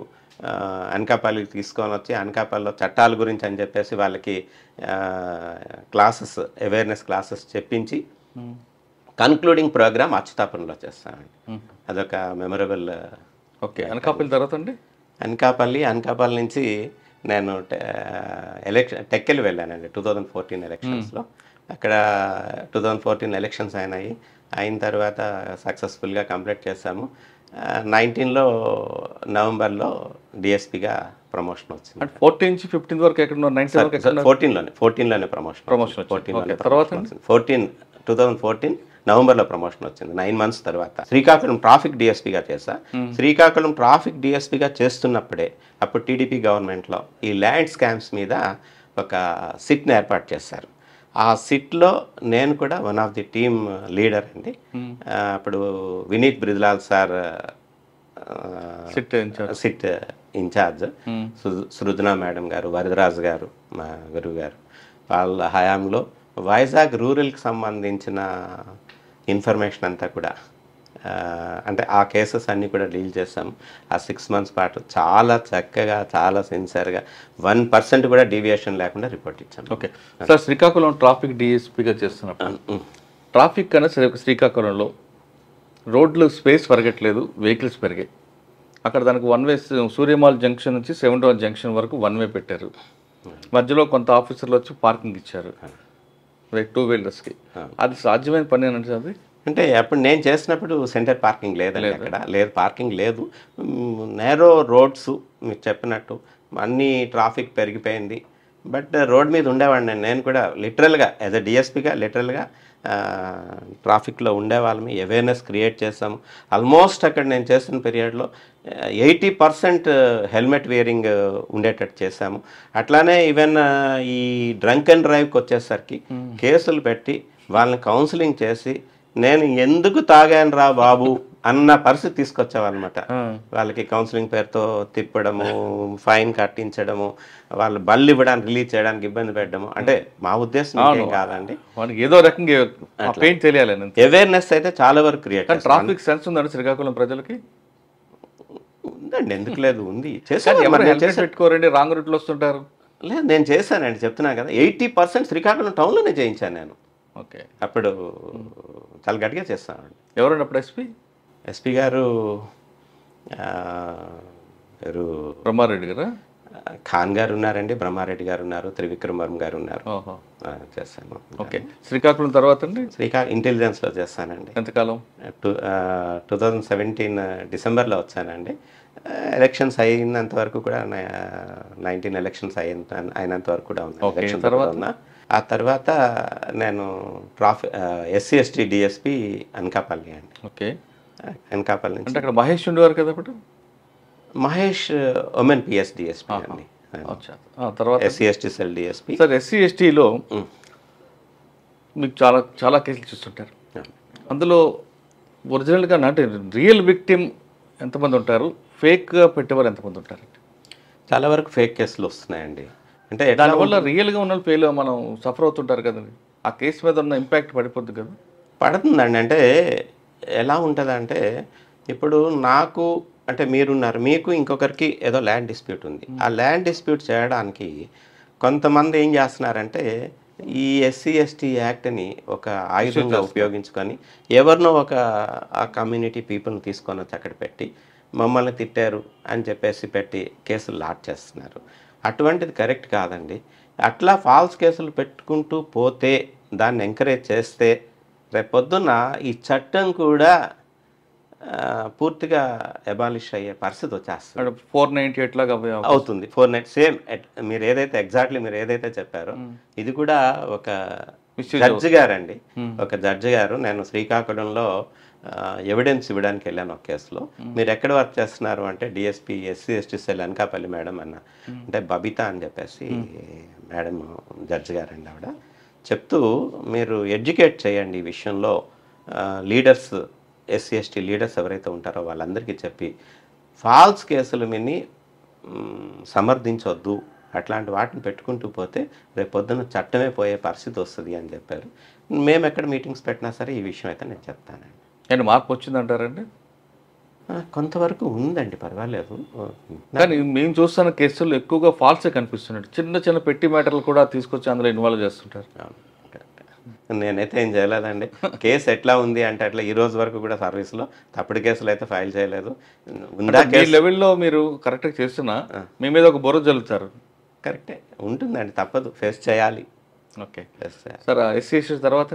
అనకాపల్లికి తీసుకొని వచ్చి అనకాపల్లిలో చట్టాల గురించి అని చెప్పేసి వాళ్ళకి క్లాసెస్, అవేర్నెస్ క్లాసెస్ చెప్పించి కన్క్లూడింగ్ ప్రోగ్రామ్ అచ్యుతాపురంలో చేస్తామండి. అదొక మెమరబుల్. ఓకే, అనకాపల్లి తర్వాత అండి? అనకాపల్లి నుంచి నేను టెక్కెల్ వెళ్ళానండి 2014 ఎలక్షన్స్లో. అక్కడ 2014 ఎలక్షన్స్ అయిన తర్వాత సక్సెస్ఫుల్గా కంప్లీట్ చేశాము. 19లో నవంబర్లో డిఎస్పీగా ప్రమోషన్ వచ్చింది. 14 నుంచి 15 వరకు ఎక్కడ? 14లోనే ప్రమోషన్. 2014 నవంబర్లో ప్రమోషన్ వచ్చింది. 9 months తర్వాత శ్రీకాకుళం ట్రాఫిక్ డిఎస్పీగా చేశా. శ్రీకాకుళం ట్రాఫిక్ డిఎస్పీగా చేస్తున్నప్పుడే అప్పుడు టీడీపీ గవర్నమెంట్లో ఈ ల్యాండ్ స్కామ్స్ మీద ఒక సిట్ని ఏర్పాటు చేశారు. ఆ సిట్లో నేను కూడా one of the team leader అండి. అప్పుడు Vineet Brijlal sir SIT incharge, Srujana madam garu, Varadaraju గారు, మా గురువు గారు, వాళ్ళ హయాంలో వైజాగ్ రూరల్కి సంబంధించిన ఇన్ఫర్మేషన్ అంతా కూడా అంటే ఆ కేసెస్ అన్నీ కూడా డీల్ చేసాము. ఆ 6 months పాటు చాలా చక్కగా, చాలా సిన్సియర్గా 1% కూడా డీవియేషన్ లేకుండా రిపోర్ట్ ఇచ్చాము. ఓకే సార్, శ్రీకాకుళం ట్రాఫిక్ డిఎస్పీగా చేస్తున్నప్పుడు ట్రాఫిక్ కన్నా శ్రీకాకుళంలో రోడ్లు స్పేస్ పెరగట్లేదు, వెహికల్స్ పెరిగాయి. అక్కడ దానికి 1 way, సూర్యమాల్ జంక్షన్ నుంచి 7th Road జంక్షన్ వరకు 1 way పెట్టారు. మధ్యలో కొంత ఆఫీసర్లు వచ్చి పార్కింగ్ ఇచ్చారు 2 wheelersకి. అది సాధ్యమైన పని అని అది? అంటే అప్పుడు నేను చేసినప్పుడు సెంటర్ పార్కింగ్ లేదండి, అక్కడ లేదు, పార్కింగ్ లేదు. నేరో రోడ్స్ మీరు చెప్పినట్టు అన్నీ ట్రాఫిక్ పెరిగిపోయింది. బట్ రోడ్ మీద ఉండేవాడిని నేను కూడా లిటరల్గా యాజ్ అ డిఎస్పీగా లిటరల్గా ట్రాఫిక్లో ఉండేవాళ్ళమి, అవేర్నెస్ క్రియేట్ చేసాము. ఆల్మోస్ట్ అక్కడ నేను చేసిన పీరియడ్లో 80% హెల్మెట్ వేరింగ్ ఉండేటట్టు చేశాము. అట్లానే ఈవెన్ ఈ డ్రంక్ అండ్ డ్రైవ్కి వచ్చేసరికి కేసులు పెట్టి వాళ్ళని కౌన్సిలింగ్ చేసి నేను ఎందుకు తాగాను రా బాబు అన్న పరిస్థితి తీసుకొచ్చావన్నమాట. వాళ్ళకి కౌన్సిలింగ్ పేరుతో తిప్పడము, ఫైన్ కట్టించడము, వాళ్ళు బళ్ళు ఇవ్వడానికి రిలీజ్ చేయడానికి ఇబ్బంది పెట్టడము. అంటే మా ఉద్దేశం ఏం కాదండి, ఏదో రకంగా తెలియాలి. అవేర్నెస్ అయితే చాలా వరకు క్రియేట్. ట్రాఫిక్ సెన్స్ ఉందండి శ్రీకాకుళం ప్రజలకి? ఉందండి, ఎందుకు లేదు, ఉంది. పెట్టుకోరండి, రాంగ్ రూట్లో వస్తుంటారు. లేదు, నేను చేశానండి, చెప్తున్నాను కదా. 80% శ్రీకాకుళం టౌన్లోనే చేయించాను నేను. ఓకే, అప్పుడు చాలా గట్టిగా చేస్తానండి. ఎవరండి అప్పుడు ఎస్పీ గారు? బ్రహ్మారెడ్డి గారా? ఖాన్ గారు ఉన్నారండి, బ్రహ్మారెడ్డి గారు ఉన్నారు, త్రివిక్రమ్ వర్మ గారు ఉన్నారు. చేస్తాను. ఓకే, శ్రీకాకుళం తర్వాత అండి? ఇంటెలిజెన్స్లో చేస్తానండి. ఎంతకాలం? 2017 డిసెంబర్లో వచ్చానండి. ఎలక్షన్స్ అయినంత వరకు కూడా 19 ఎలక్షన్స్ అయినంత వరకు కూడా ఉంది. ఆ తర్వాత నేను SC/ST డిఎస్పీ అనకాపల్లి అండి. ఓకే, అనకాపల్లి నుంచి. అంటే అక్కడ మహేష్ ఉండేవారు కదా అప్పుడు? మహేష్ ఉమెన్ PS డిఎస్పీ అండి. తర్వాత SC/ST సెల్ డిఎస్పీ. సార్, SC/STలో మీకు చాలా కేసులు చూస్తుంటారు. అందులో ఒరిజినల్గా అంటే రియల్ విక్టిమ్ ఎంతమంది ఉంటారు, ఫేక్గా పెట్టేవారు ఎంతమంది ఉంటారు? చాలా వరకు ఫేక్ కేసులు వస్తున్నాయండి. అంటే ఎట్లా దానివల్ల రియల్గా ఉన్న వాళ్ళు ఫెయిల్ మనం సఫర్ అవుతుంటారు కదండి. ఆ కేసు మీద ఉన్న ఇంపాక్ట్ పడిపోద్ది కదా. పడుతుందండి. అంటే ఎలా ఉంటుందంటే ఇప్పుడు నాకు అంటే మీరున్నారు, మీకు ఇంకొకరికి ఏదో ల్యాండ్ డిస్ప్యూట్ ఉంది. ఆ ల్యాండ్ డిస్ప్యూట్ చేయడానికి కొంతమంది ఏం చేస్తున్నారంటే ఈ ఎస్సీ ఎస్టీ యాక్ట్ని ఒక ఆయుధంగా ఉపయోగించుకొని ఎవరినో ఒక ఆ కమ్యూనిటీ పీపుల్ని తీసుకొని వచ్చి అక్కడ పెట్టి మమ్మల్ని తిట్టారు అని చెప్పేసి పెట్టి కేసులు లాట్ చేస్తున్నారు. అటువంటిది కరెక్ట్ కాదండి. అట్లా ఫాల్స్ కేసులు పెట్టుకుంటూ పోతే, దాన్ని ఎంకరేజ్ చేస్తే రేపొద్దున ఈ చట్టం కూడా పూర్తిగా ఎబాలిష్ అయ్యే పరిస్థితి వచ్చేస్తుంది. 498 లాగా అవుతుంది. 490 సేమ్ మీరు ఏదైతే ఎగ్జాక్ట్లీ మీరు ఏదైతే చెప్పారో ఇది కూడా ఒక జడ్జి గారండి, ఒక జడ్జి గారు. నేను శ్రీకాకుళంలో ఎవిడెన్స్ ఇవ్వడానికి వెళ్ళాను ఒక కేసులో. మీరు ఎక్కడ వర్క్ చేస్తున్నారు అంటే DSP SC ST cell Anakapalli madam అన్న. అంటే బబిత అని చెప్పేసి మేడం జడ్జి గారండి ఆవిడ. చెప్తూ మీరు ఎడ్యుకేట్ చేయండి ఈ విషయంలో, లీడర్స్ ఎస్సీ ఎస్టీ లీడర్స్ ఎవరైతే ఉంటారో వాళ్ళందరికీ చెప్పి ఫాల్స్ కేసులు విని సమర్థించొద్దు, అట్లాంటి వాటిని పెట్టుకుంటూ పోతే రేపు పొద్దున్న చట్టమే పోయే పరిస్థితి వస్తుంది అని చెప్పారు. మేము ఎక్కడ మీటింగ్స్ పెట్టినా సరే ఈ విషయం అయితే నేను చెప్తానండి. నేను మార్పు వచ్చిందంటారండి? కొంతవరకు ఉందండి, పర్వాలేదు. కానీ మేము చూస్తున్న కేసుల్లో ఎక్కువగా ఫాల్సే కనిపిస్తున్నాడు. చిన్న చిన్న పెట్టి మ్యాటర్లు కూడా తీసుకొచ్చి అందులో ఇన్వాల్వ్ చేస్తుంటారు. నేనైతే ఏం చేయలేదండి. కేసు ఎట్లా ఉంది అంటే అట్లా ఈ రోజు వరకు కూడా సర్వీస్లో తప్పుడు కేసులు అయితే ఫైల్ చేయలేదు. ఈ లెవెల్లో మీరు కరెక్ట్గా చేస్తున్నా మీ మీద ఒక బొర జల్లుతారు. కరెక్టే ఉంటుందండి, తప్పదు, ఫేస్ చేయాలి. Okay sir. ఎస్సీ ఎస్టీ తర్వాత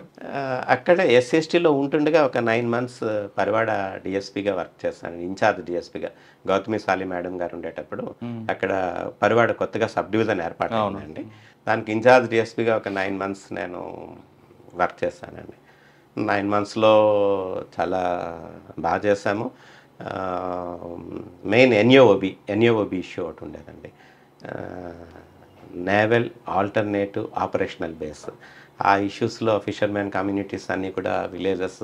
అక్కడే ఎస్సీ ఎస్టీలో ఉంటుండగా ఒక 9 months పరివాడ డిఎస్పీగా వర్క్ చేస్తాను, ఇన్ఛార్జ్ డిఎస్పీగా. గౌతమి సాలి మేడం గారు ఉండేటప్పుడు అక్కడ పరివాడ కొత్తగా సబ్ డివిజన్ ఏర్పాటు అయిందండి. దానికి ఇన్ఛార్జ్ డిఎస్పీగా ఒక 9 months నేను వర్క్ చేస్తానండి. 9 monthsలో చాలా బాగా చేశాము. మెయిన్ ఎన్ఏఓబి ఇష్యూ ఒకటి ఉండేదండి, నేవల్ ఆల్టర్నేటివ్ ఆపరేషనల్ బేస్. ఆ ఇష్యూస్లో ఫిషర్మెన్ కమ్యూనిటీస్ అన్నీ కూడా విలేజెస్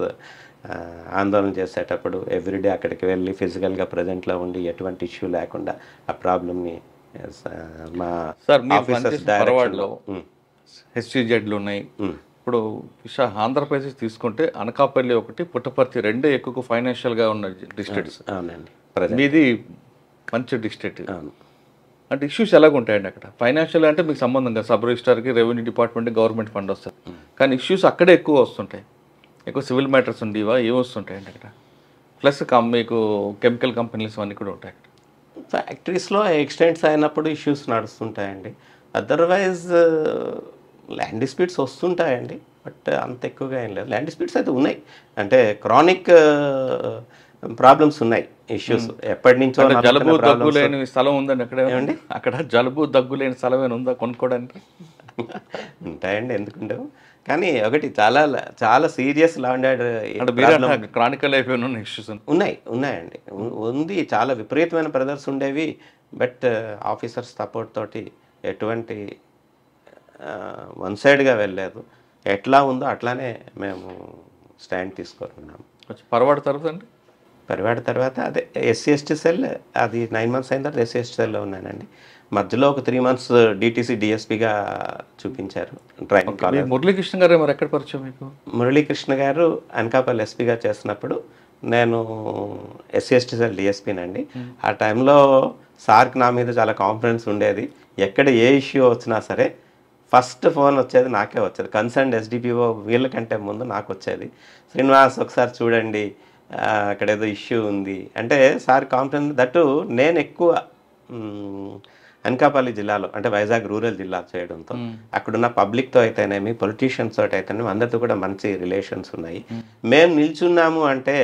ఆందోళన చేసేటప్పుడు ఎవ్రీడే అక్కడికి వెళ్ళి ఫిజికల్గా ప్రజెంట్లో ఉండి ఎటువంటి ఇష్యూ లేకుండా ఆ ప్రాబ్లమ్ని మా ఆఫీసర్స్ డైరెక్షన్లో హెచ్సిజెడ్లు ఉన్నాయి. ఇప్పుడు ఆంధ్రప్రదేశ్ తీసుకుంటే అనకాపల్లి ఒకటి, పుట్టపర్తి రెండే ఎక్కువ ఫైనాన్షియల్గా ఉన్న డిస్ట్రిక్ట్స్. అవునండి, మీది మంచి డిస్ట్రిక్ట్. అంటే ఇష్యూస్ ఎలాగ ఉంటాయండి అక్కడ? ఫైనాన్షియల్ అంటే మీకు సంబంధం కదా, సబ్ రిజిస్టార్కి, రెవెన్యూ డిపార్ట్మెంట్, గవర్నమెంట్ ఫండ్ వస్తుంది. కానీ ఇష్యూస్ అక్కడే ఎక్కువ వస్తుంటాయి. ఎక్కువ సివిల్ మ్యాటర్స్ ఉండేవా, ఏమి వస్తుంటాయండి అక్కడ? ప్లస్ మీకు కెమికల్ కంపెనీస్ అన్నీ కూడా ఉంటాయి అక్కడ. ఫ్యాక్టరీస్లో ఎక్స్టెంట్స్ అయినప్పుడు ఇష్యూస్ నడుస్తుంటాయండి. అదర్వైజ్ ల్యాండ్ డిస్ప్యూట్స్ వస్తుంటాయండి, బట్ అంత ఎక్కువగా ఏం లేదు. ల్యాండ్ డిస్ప్యూట్స్ అయితే ఉన్నాయి, అంటే క్రానిక్ ప్రాబ్లమ్స్ ఉన్నాయి, ఇష్యూస్ ఎప్పటి నుంచో. జలుబు దగ్గు లేని స్థలం ఉందండి అక్కడ? ఏమండి అక్కడ జలుబు దగ్గు లేని స్థలం ఏమైనా ఉందా కొనుక్కోవడానికి? ఉంటాయండి, ఎందుకుండవు. కానీ ఒకటి చాలా చాలా సీరియస్ లాండ్ క్రానికల్ అయిపోయిన ఇష్యూస్ ఉన్నాయండి. ఉంది, చాలా విపరీతమైన బ్రదర్స్ ఉండేవి. బట్ ఆఫీసర్స్ సపోర్ట్ తోటి ఎటువంటి వన్ సైడ్గా వెళ్ళలేదు. ఎట్లా ఉందో అట్లానే మేము స్టాండ్ తీసుకుంటున్నాము. పరవాడ తర్వాత అండి? పరివాడ తర్వాత అదే ఎస్సీ ఎస్టీ సెల్, అది 9 months అయిన తర్వాత ఎస్సీ ఎస్టీ సెల్లో ఉన్నానండి. మధ్యలో ఒక 3 months డిటీసీ డిఎస్పీగా చూపించారు ట్రైనింగ్ కాలేజ్. మురళీకృష్ణ గారు మరి ఎక్కడ పరిచయం మీకు? మురళీకృష్ణ గారు అనకాపల్లి ఎస్పీగా చేసినప్పుడు నేను ఎస్సీ ఎస్టీ సెల్ డిఎస్పీనండి. ఆ టైంలో సార్కి నా మీద చాలా కాన్ఫిడెన్స్ ఉండేది. ఎక్కడ ఏ ఇష్యూ వచ్చినా సరే ఫస్ట్ ఫోన్ వచ్చేది నాకే వచ్చేది. కన్సర్న్ ఎస్డిపిఓ వీళ్ళకంటే ముందు నాకు వచ్చేది. శ్రీనివాస్ ఒకసారి చూడండి అక్కడ ఏదో ఇష్యూ ఉంది అంటే సార్ కాన్ఫిడెన్స్. దట్టు నేను ఎక్కువ అనకాపల్లి జిల్లాలో అంటే వైజాగ్ రూరల్ జిల్లా చేయడంతో అక్కడున్న పబ్లిక్తో అయితేనేమి, పొలిటీషియన్స్ తోటి అయితేనేమి అందరితో కూడా మంచి రిలేషన్స్ ఉన్నాయి. మేము నిల్చున్నాము అంటే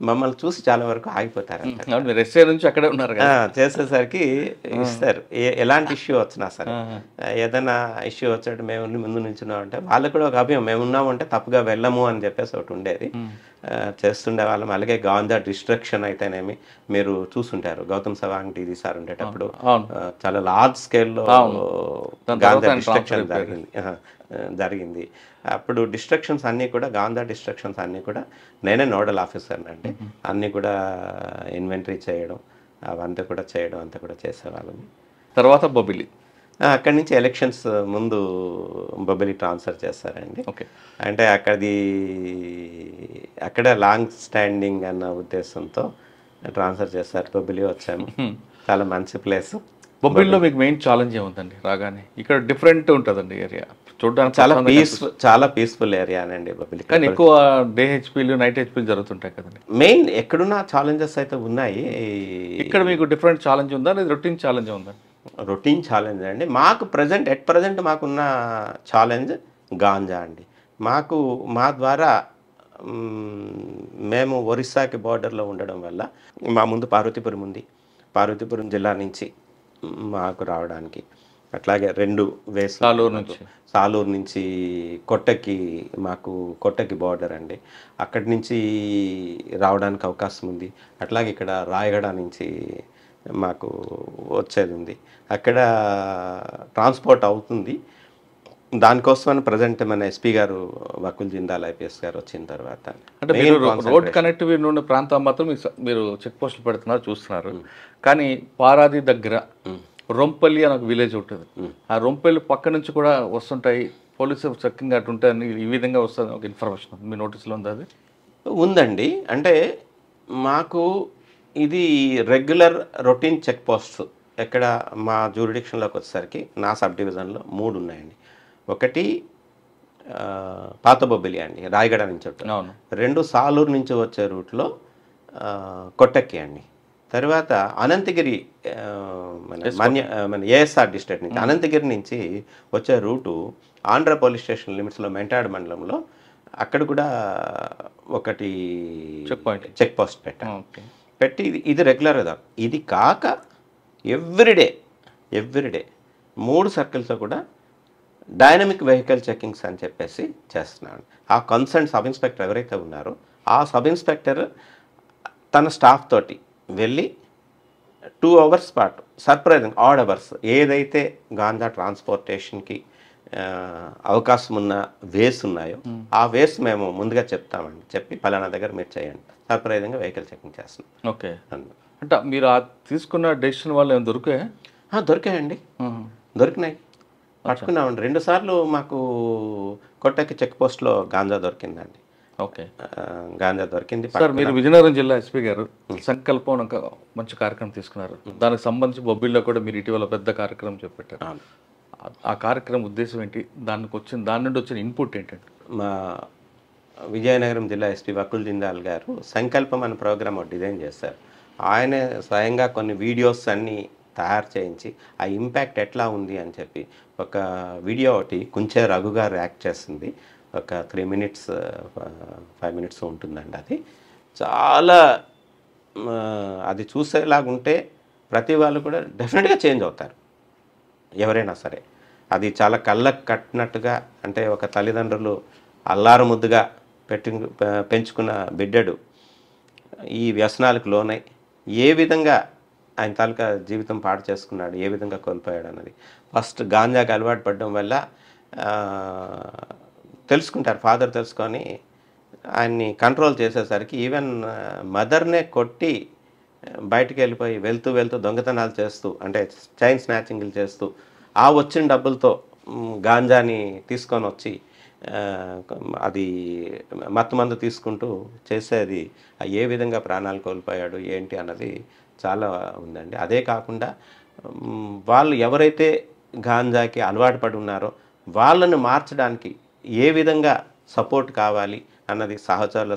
మమ్మల్ని చూసి చాలా వరకు ఆగిపోతారు. నుంచి అక్కడే ఉన్నారు చేసేసరికి ఇస్తారు. ఎలాంటి ఇష్యూ వచ్చినా సరే, ఏదైనా ఇష్యూ వచ్చేటట్టు మేము ముందు నిల్చున్నాం అంటే వాళ్ళకు కూడా ఒక అభ్యం, మేము ఉన్నామంటే తప్పుగా వెళ్ళము అని చెప్పేసి ఒకటి ఉండేది. చేస్తుండే వాళ్ళం. అలాగే గాంజా డిస్ట్రక్షన్ అయితేనేమి మీరు చూస్తుంటారు, గౌతమ్ సవాంగ్ టీవీ సార్ ఉండేటప్పుడు చాలా లార్జ్ స్కేల్లో దాని గాంధా తర్వాత ఆయన డిస్ట్రక్షన్ transfer అయిపోయారు. జరిగింది. అప్పుడు డిస్ట్రక్షన్స్ అన్నీ కూడా గాంధా డిస్ట్రక్షన్స్ అన్నీ కూడా నేనే నోడల్ ఆఫీసర్ అండి. అన్నీ కూడా ఇన్వెంటరీ చేయడం అవంతా కూడా చేయడం అంతా కూడా చేసేవాళ్ళని. తర్వాత బొబిలి. అక్కడి నుంచి ఎలక్షన్స్ ముందు బొబ్బిలి ట్రాన్స్ఫర్ చేస్తారండి. ఓకే. అంటే అక్కడ లాంగ్ స్టాండింగ్ అన్న ఉద్దేశంతో ట్రాన్స్ఫర్ చేస్తారు. బొబ్బిలి వచ్చాము. చాలా మంచి ప్లేస్. బొబ్బిలిలో మీకు మెయిన్ ఛాలెంజ్ ఏముందండి రాగానే? ఇక్కడ డిఫరెంట్ ఉంటుందండి ఏరియా చూడడానికి, చాలా పీస్ఫుల్ ఏరియా అనండి బొబ్బిలి. కానీ ఎక్కువ డే హెచ్పీలు నైట్ హెచ్పీలు జరుగుతుంటాయి కదండి. మెయిన్ ఎక్కడున్న ఛాలెంజెస్ అయితే ఉన్నాయి. ఇక్కడ మీకు డిఫరెంట్ ఛాలెంజ్ ఉందా లేదా రొటీన్ ఛాలెంజ్ ఉందా? రొటీన్ ఛాలెంజ్ అండి. మాకు ఎట్ ప్రజెంట్ మాకున్న ఛాలెంజ్ గాంజా అండి. మా ద్వారా మేము ఒరిస్సాకి బార్డర్లో ఉండడం వల్ల మా ముందు పార్వతీపురం ఉంది. పార్వతీపురం జిల్లా నుంచి మాకు రావడానికి అట్లాగే 2 వేస్ సాలూరు నుంచి కొట్టకి బార్డర్ అండి. అక్కడి నుంచి రావడానికి అవకాశం ఉంది. అట్లాగే ఇక్కడ రాయగడ నుంచి మాకు వచ్చేది ఉంది. అక్కడ ట్రాన్స్పోర్ట్ అవుతుంది. దానికోసమని ప్రజెంట్ మన ఎస్పీ గారు వకుల్ జిందాల్ ఐపీఎస్ గారు వచ్చిన తర్వాత అంటే మీరు రోడ్ కనెక్టివిటీ ఉన్న ప్రాంతం మాత్రం మీరు చెక్ పోస్టులు పెడుతున్నారు చూస్తున్నారు. కానీ పారాది దగ్గర రొంపల్లి అని ఒక విలేజ్ ఉంటుంది. ఆ రొంపల్లి పక్క నుంచి కూడా వస్తుంటాయి పోలీసు చెక్కింగ్ అటు ఉంటాయని ఈ విధంగా వస్తుంది ఒక ఇన్ఫర్మేషన్. మీ నోటీసులో ఉంది అది? ఉందండి. అంటే మాకు ఇది రెగ్యులర్ రొటీన్ చెక్ పోస్ట్. ఎక్కడ మా జ్యూరిడిక్షన్లోకి వచ్చేసరికి నా సబ్ డివిజన్లో 3 ఉన్నాయండి. ఒకటి పాత బొబ్బిలి అండి, రాయగడ నుంచి ఉంటుంది. 2 సాలూరు నుంచి వచ్చే రూట్లో కొట్టక్కి అండి. తర్వాత అనంతగిరి మన ఏఎస్ఆర్ డిస్ట్రిక్ట్ నుంచి అనంతగిరి నుంచి వచ్చే రూటు ఆంధ్ర పోలీస్ స్టేషన్ లిమిట్స్లో మెంటాడ్ మండలంలో అక్కడ కూడా ఒకటి చెక్ పోస్ట్ పెట్టి ఇది రెగ్యులర్ కదా. ఇది కాక ఎవ్రీడే 3 సర్కిల్స్లో కూడా డైనమిక్ వెహికల్ చెకింగ్స్ అని చెప్పేసి చేస్తున్నాను. ఆ కన్సర్న్ సబ్ ఇన్స్పెక్టర్ ఎవరైతే ఉన్నారో ఆ సబ్ ఇన్స్పెక్టర్ తన స్టాఫ్ తోటి వెళ్ళి 2 అవర్స్ పాటు సర్ప్రైజింగ్ ఆడ్ అవర్స్ ఏదైతే గాంజా ట్రాన్స్పోర్టేషన్కి అవకాశం ఉన్న వేస్ ఉన్నాయో ఆ వేస్ మేము ముందుగా చెప్తామండి. చెప్పి పలానా దగ్గర మీరు చేయండి, సర్ప్రైజింగ్గా వెహికల్ చెకింగ్ చేస్తున్నాం. ఓకే. అంటే మీరు తీసుకున్న డెసిషన్ వల్ల ఏమైనా దొరికాయండి. దొరికినాయి, పట్టుకున్నామండి. 2 సార్లు మాకు కొట్టకి చెక్ పోస్ట్లో గాంజా దొరికిందండి. ఓకే. గాంజా దొరికింది. సార్, మీరు విజయనగరం జిల్లా ఎస్పీ గారు సంకల్పం ఒక మంచి కార్యక్రమం తీసుకున్నారు. దానికి సంబంధించి బొబ్బిల్లో కూడా మీరు ఇటీవల పెద్ద కార్యక్రమం చేపట్టారు. ఆ కార్యక్రమం ఉద్దేశం ఏంటి? దాని నుండి వచ్చిన ఇన్పుట్ ఏంటంటే? మా విజయనగరం జిల్లా ఎస్పీ వకుల్ జిందాల్ గారు సంకల్పం అనే ప్రోగ్రామ్ డిజైన్ చేశారు. ఆయనే స్వయంగా కొన్ని వీడియోస్ అన్నీ తయారు చేయించి ఆ ఇంపాక్ట్ ఎట్లా ఉంది అని చెప్పి ఒక వీడియో ఒకటి కుంచే రఘు గారు యాక్ట్ చేసింది. ఒక 3 minutes 5 minutes ఉంటుందండి. అది చాలా అది చూసేలాగుంటే ప్రతి వాళ్ళు కూడా డెఫినెట్గా చేంజ్ అవుతారు, ఎవరైనా సరే. అది చాలా కళ్ళకు కట్టినట్టుగా, అంటే ఒక తల్లిదండ్రులు అల్లారు ముద్దుగా పెంచుకున్న బిడ్డడు ఈ వ్యసనాలకు లోనై ఏ విధంగా ఆయన తాలూకా జీవితం పాడు చేసుకున్నాడు, ఏ విధంగా కోల్పోయాడు అన్నది ఫస్ట్ గాంజాకి అలవాటు పడడం వల్ల తెలుసుకుంటారు. ఫాదర్ తెలుసుకొని ఆయన్ని కంట్రోల్ చేసేసరికి ఈవెన్ మదర్నే కొట్టి బయటికి వెళ్ళిపోయి వెళ్తూ దొంగతనాలు చేస్తూ, అంటే చైన్ స్నాచింగ్లు చేస్తూ ఆ వచ్చిన డబ్బులతో గాంజాని తీసుకొని వచ్చి అది మత్తుమందు తీసుకుంటూ చేసేది ఏ విధంగా ప్రాణాలు కోల్పోయాడు ఏంటి అన్నది చాలా ఉందండి. అదే కాకుండా వాళ్ళు ఎవరైతే గాంజాకి అలవాటు పడి ఉన్నారో వాళ్ళను మార్చడానికి ఏ విధంగా సపోర్ట్ కావాలి అన్నది సహచరుల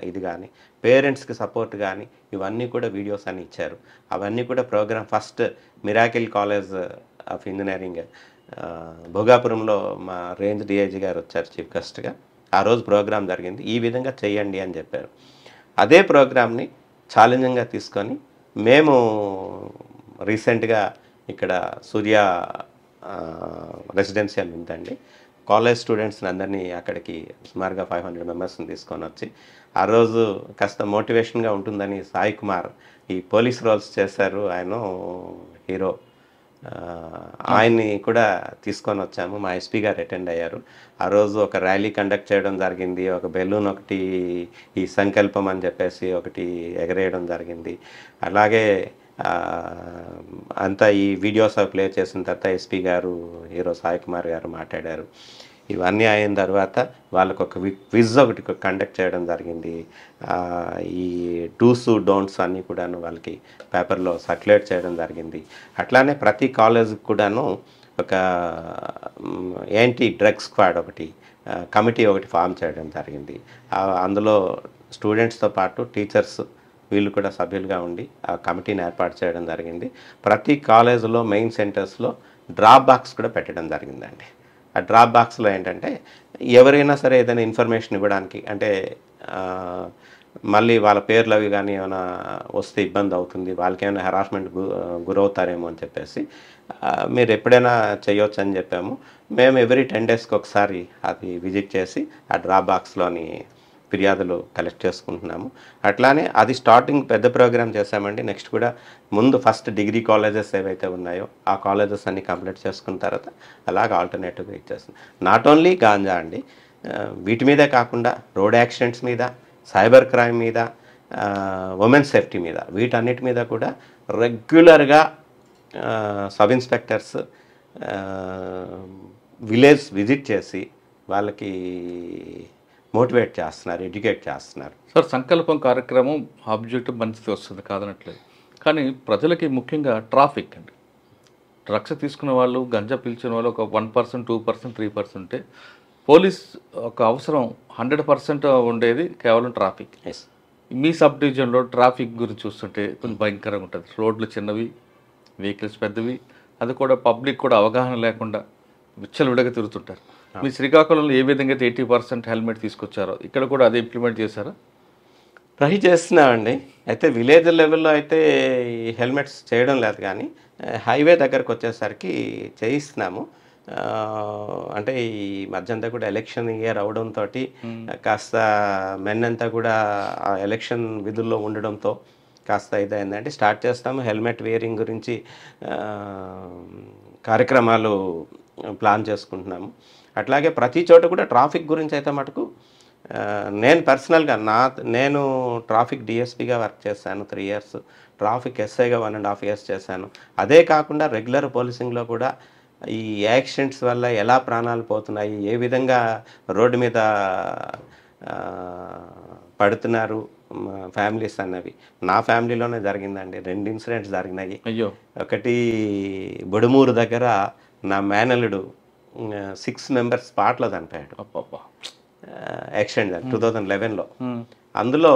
ఇది కానీ పేరెంట్స్కి సపోర్ట్ కానీ ఇవన్నీ కూడా వీడియోస్ అని ఇచ్చారు. అవన్నీ కూడా program first miracle college of engineering భోగాపురంలో మా రేంజ్ డిఐజీ గారు వచ్చారు చీఫ్ గెస్ట్గా. ఆ రోజు ప్రోగ్రామ్ జరిగింది. ఈ విధంగా చేయండి అని చెప్పారు. అదే ప్రోగ్రామ్ని ఛాలెంజింగ్గా తీసుకొని మేము రీసెంట్గా ఇక్కడ సూర్య రెసిడెన్షియల్ ఉందండి, కాలేజ్ స్టూడెంట్స్ని అందరినీ అక్కడికి సుమారుగా 500 మెంబర్స్ని తీసుకొని వచ్చి ఆ రోజు కాస్త మోటివేషన్గా ఉంటుందని సాయి కుమార్ ఈ పోలీస్ రోల్స్ చేశారు. ఆయన హీరో ఆయన్ని కూడా తీసుకొని వచ్చాము. మా ఎస్పీ గారు అటెండ్ అయ్యారు. ఆ రోజు ఒక ర్యాలీ కండక్ట్ చేయడం జరిగింది. ఒక బెలూన్ ఒకటి ఈ సంకల్పం అని చెప్పేసి ఒకటి ఎగరేయడం జరిగింది. అలాగే అంతా ఈ వీడియోస్ ప్లే చేసిన తర్వాత ఎస్పీ గారు హీరో సాయి కుమార్ గారు మాట్లాడారు. ఇవన్నీ అయిన తర్వాత వాళ్ళకు ఒక క్విజ్ ఒకటి కండక్ట్ చేయడం జరిగింది. ఈ డూస్ డోంట్స్ అన్నీ కూడాను వాళ్ళకి పేపర్లో సర్క్యులేట్ చేయడం జరిగింది. అట్లానే ప్రతి కాలేజీకి కూడాను ఒక యాంటీ డ్రగ్స్ స్క్వాడ్ ఒకటి కమిటీ ఒకటి ఫామ్ చేయడం జరిగింది. అందులో స్టూడెంట్స్తో పాటు టీచర్స్ వీళ్ళు కూడా సభ్యులుగా ఉండి ఆ కమిటీని ఏర్పాటు చేయడం జరిగింది. ప్రతి కాలేజీలో మెయిన్ సెంటర్స్లో డ్రాప్ బాక్స్ కూడా పెట్టడం జరిగిందండి. ఆ డ్రాప్ బాక్స్లో ఏంటంటే ఎవరైనా సరే ఏదైనా ఇన్ఫర్మేషన్ ఇవ్వడానికి, అంటే మళ్ళీ వాళ్ళ పేర్లు అవి కానీ ఏమైనా వస్తే ఇబ్బంది అవుతుంది, వాళ్ళకి ఏమైనా హెరాస్మెంట్ గురవుతారేమో అని చెప్పేసి మీరు ఎప్పుడైనా చేయొచ్చు అని చెప్పాము. మేము ఎవ్రీ 10 డేస్కి ఒకసారి అది విజిట్ చేసి ఆ డ్రాప్ బాక్స్లోని ఫిర్యాదులు కలెక్ట్ చేసుకుంటున్నాము. అట్లానే అది స్టార్టింగ్ పెద్ద ప్రోగ్రామ్ చేశామండి. నెక్స్ట్ కూడా ముందు ఫస్ట్ డిగ్రీ కాలేజెస్ ఏవైతే ఉన్నాయో ఆ కాలేజెస్ అన్ని కంప్లీట్ చేసుకున్న తర్వాత అలాగ ఆల్టర్నేటివ్గా ఇచ్చేస్తుంది. నాట్ ఓన్లీ గాంజా అండి, వీటి మీదే కాకుండా రోడ్ యాక్సిడెంట్స్ మీద, సైబర్ క్రైమ్ మీద, ఉమెన్ సేఫ్టీ మీద, వీటన్నిటి మీద కూడా రెగ్యులర్గా సబ్ ఇన్స్పెక్టర్స్ విలేజ్ విజిట్ చేసి వాళ్ళకి మోటివేట్ చేస్తున్నారు, ఎడ్యుకేట్ చేస్తున్నారు. సార్, సంకల్పం కార్యక్రమం ఆబ్జెక్టివ్ మంచిది వస్తుంది కాదనట్లేదు, కానీ ప్రజలకి ముఖ్యంగా ట్రాఫిక్ అండి. డ్రగ్స్ తీసుకున్న వాళ్ళు, గంజా పీల్చిన వాళ్ళు ఒక 1%, 2%, 3% ఉంటే పోలీస్ ఒక అవసరం 100% ఉండేది కేవలం ట్రాఫిక్. మీ సబ్ డివిజన్లో ట్రాఫిక్ గురించి చూస్తుంటే కొంచెం భయంకరంగా ఉంటుంది. రోడ్లు చిన్నవి, వెహికల్స్ పెద్దవి, అది కూడా పబ్లిక్ కూడా అవగాహన లేకుండా విచ్చలవిడగా తిరుగుతుంటారు. మీ శ్రీకాకుళంలో ఏ విధంగా అయితే 80% హెల్మెట్ తీసుకొచ్చారో ఇక్కడ కూడా అదే ఇంప్లిమెంట్ చేశారా? ట్రై చేస్తున్నామండి. అయితే విలేజ్ లెవెల్లో అయితే ఈ హెల్మెట్స్ చేయడం లేదు, కానీ హైవే దగ్గరకు వచ్చేసరికి చేయిస్తున్నాము. అంటే ఈ మధ్య అంతా కూడా ఎలక్షన్ ఇయర్ అవడంతో కాస్త మెన్ అంతా కూడా ఆ ఎలక్షన్ విధుల్లో ఉండడంతో కాస్త ఇదైందంటే స్టార్ట్ చేస్తాము. హెల్మెట్ వేరింగ్ గురించి కార్యక్రమాలు ప్లాన్ చేసుకుంటున్నాము. అట్లాగే ప్రతి చోట కూడా ట్రాఫిక్ గురించి అయితే మటుకు నేను పర్సనల్గా నేను ట్రాఫిక్ డిఎస్పీగా వర్క్ చేశాను 3 years, ట్రాఫిక్ ఎస్ఐగా 1.5 years చేశాను. అదే కాకుండా రెగ్యులర్ పోలీసింగ్లో కూడా ఈ యాక్సిడెంట్స్ వల్ల ఎలా ప్రాణాలు పోతున్నాయి, ఏ విధంగా రోడ్డు మీద పడుతున్నారు ఫ్యామిలీస్ అన్నవి నా ఫ్యామిలీలోనే జరిగిందండి. 2 ఇన్సిడెంట్స్ జరిగినాయి. అయ్యో, ఒకటి బుడుమూరు దగ్గర నా మేనల్లుడు 6 members స్పాట్లో చనిపోయాడు. యాక్సిడెంట్ 2011లో. అందులో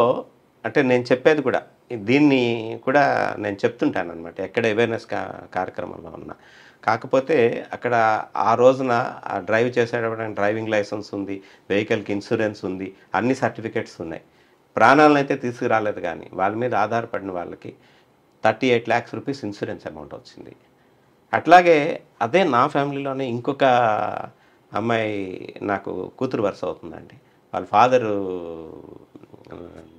అంటే నేను చెప్పేది కూడా దీన్ని కూడా నేను చెప్తుంటాను అనమాట, ఎక్కడ అవేర్నెస్ కార్యక్రమంలో ఉన్నా. కాకపోతే అక్కడ ఆ రోజున డ్రైవ్ చేసేటప్పుడు డ్రైవింగ్ లైసెన్స్ ఉంది, వెహికల్కి ఇన్సూరెన్స్ ఉంది, అన్ని సర్టిఫికేట్స్ ఉన్నాయి. ప్రాణాలను అయితే తీసుకురాలేదు, కానీ వాళ్ళ మీద ఆధారపడిన వాళ్ళకి 38 lakhs rupees ఇన్సూరెన్స్ అమౌంట్ వచ్చింది. అట్లాగే అదే నా ఫ్యామిలీలోనే ఇంకొక అమ్మాయి నాకు కూతురు వరుస అవుతుందండి. వాళ్ళ ఫాదరు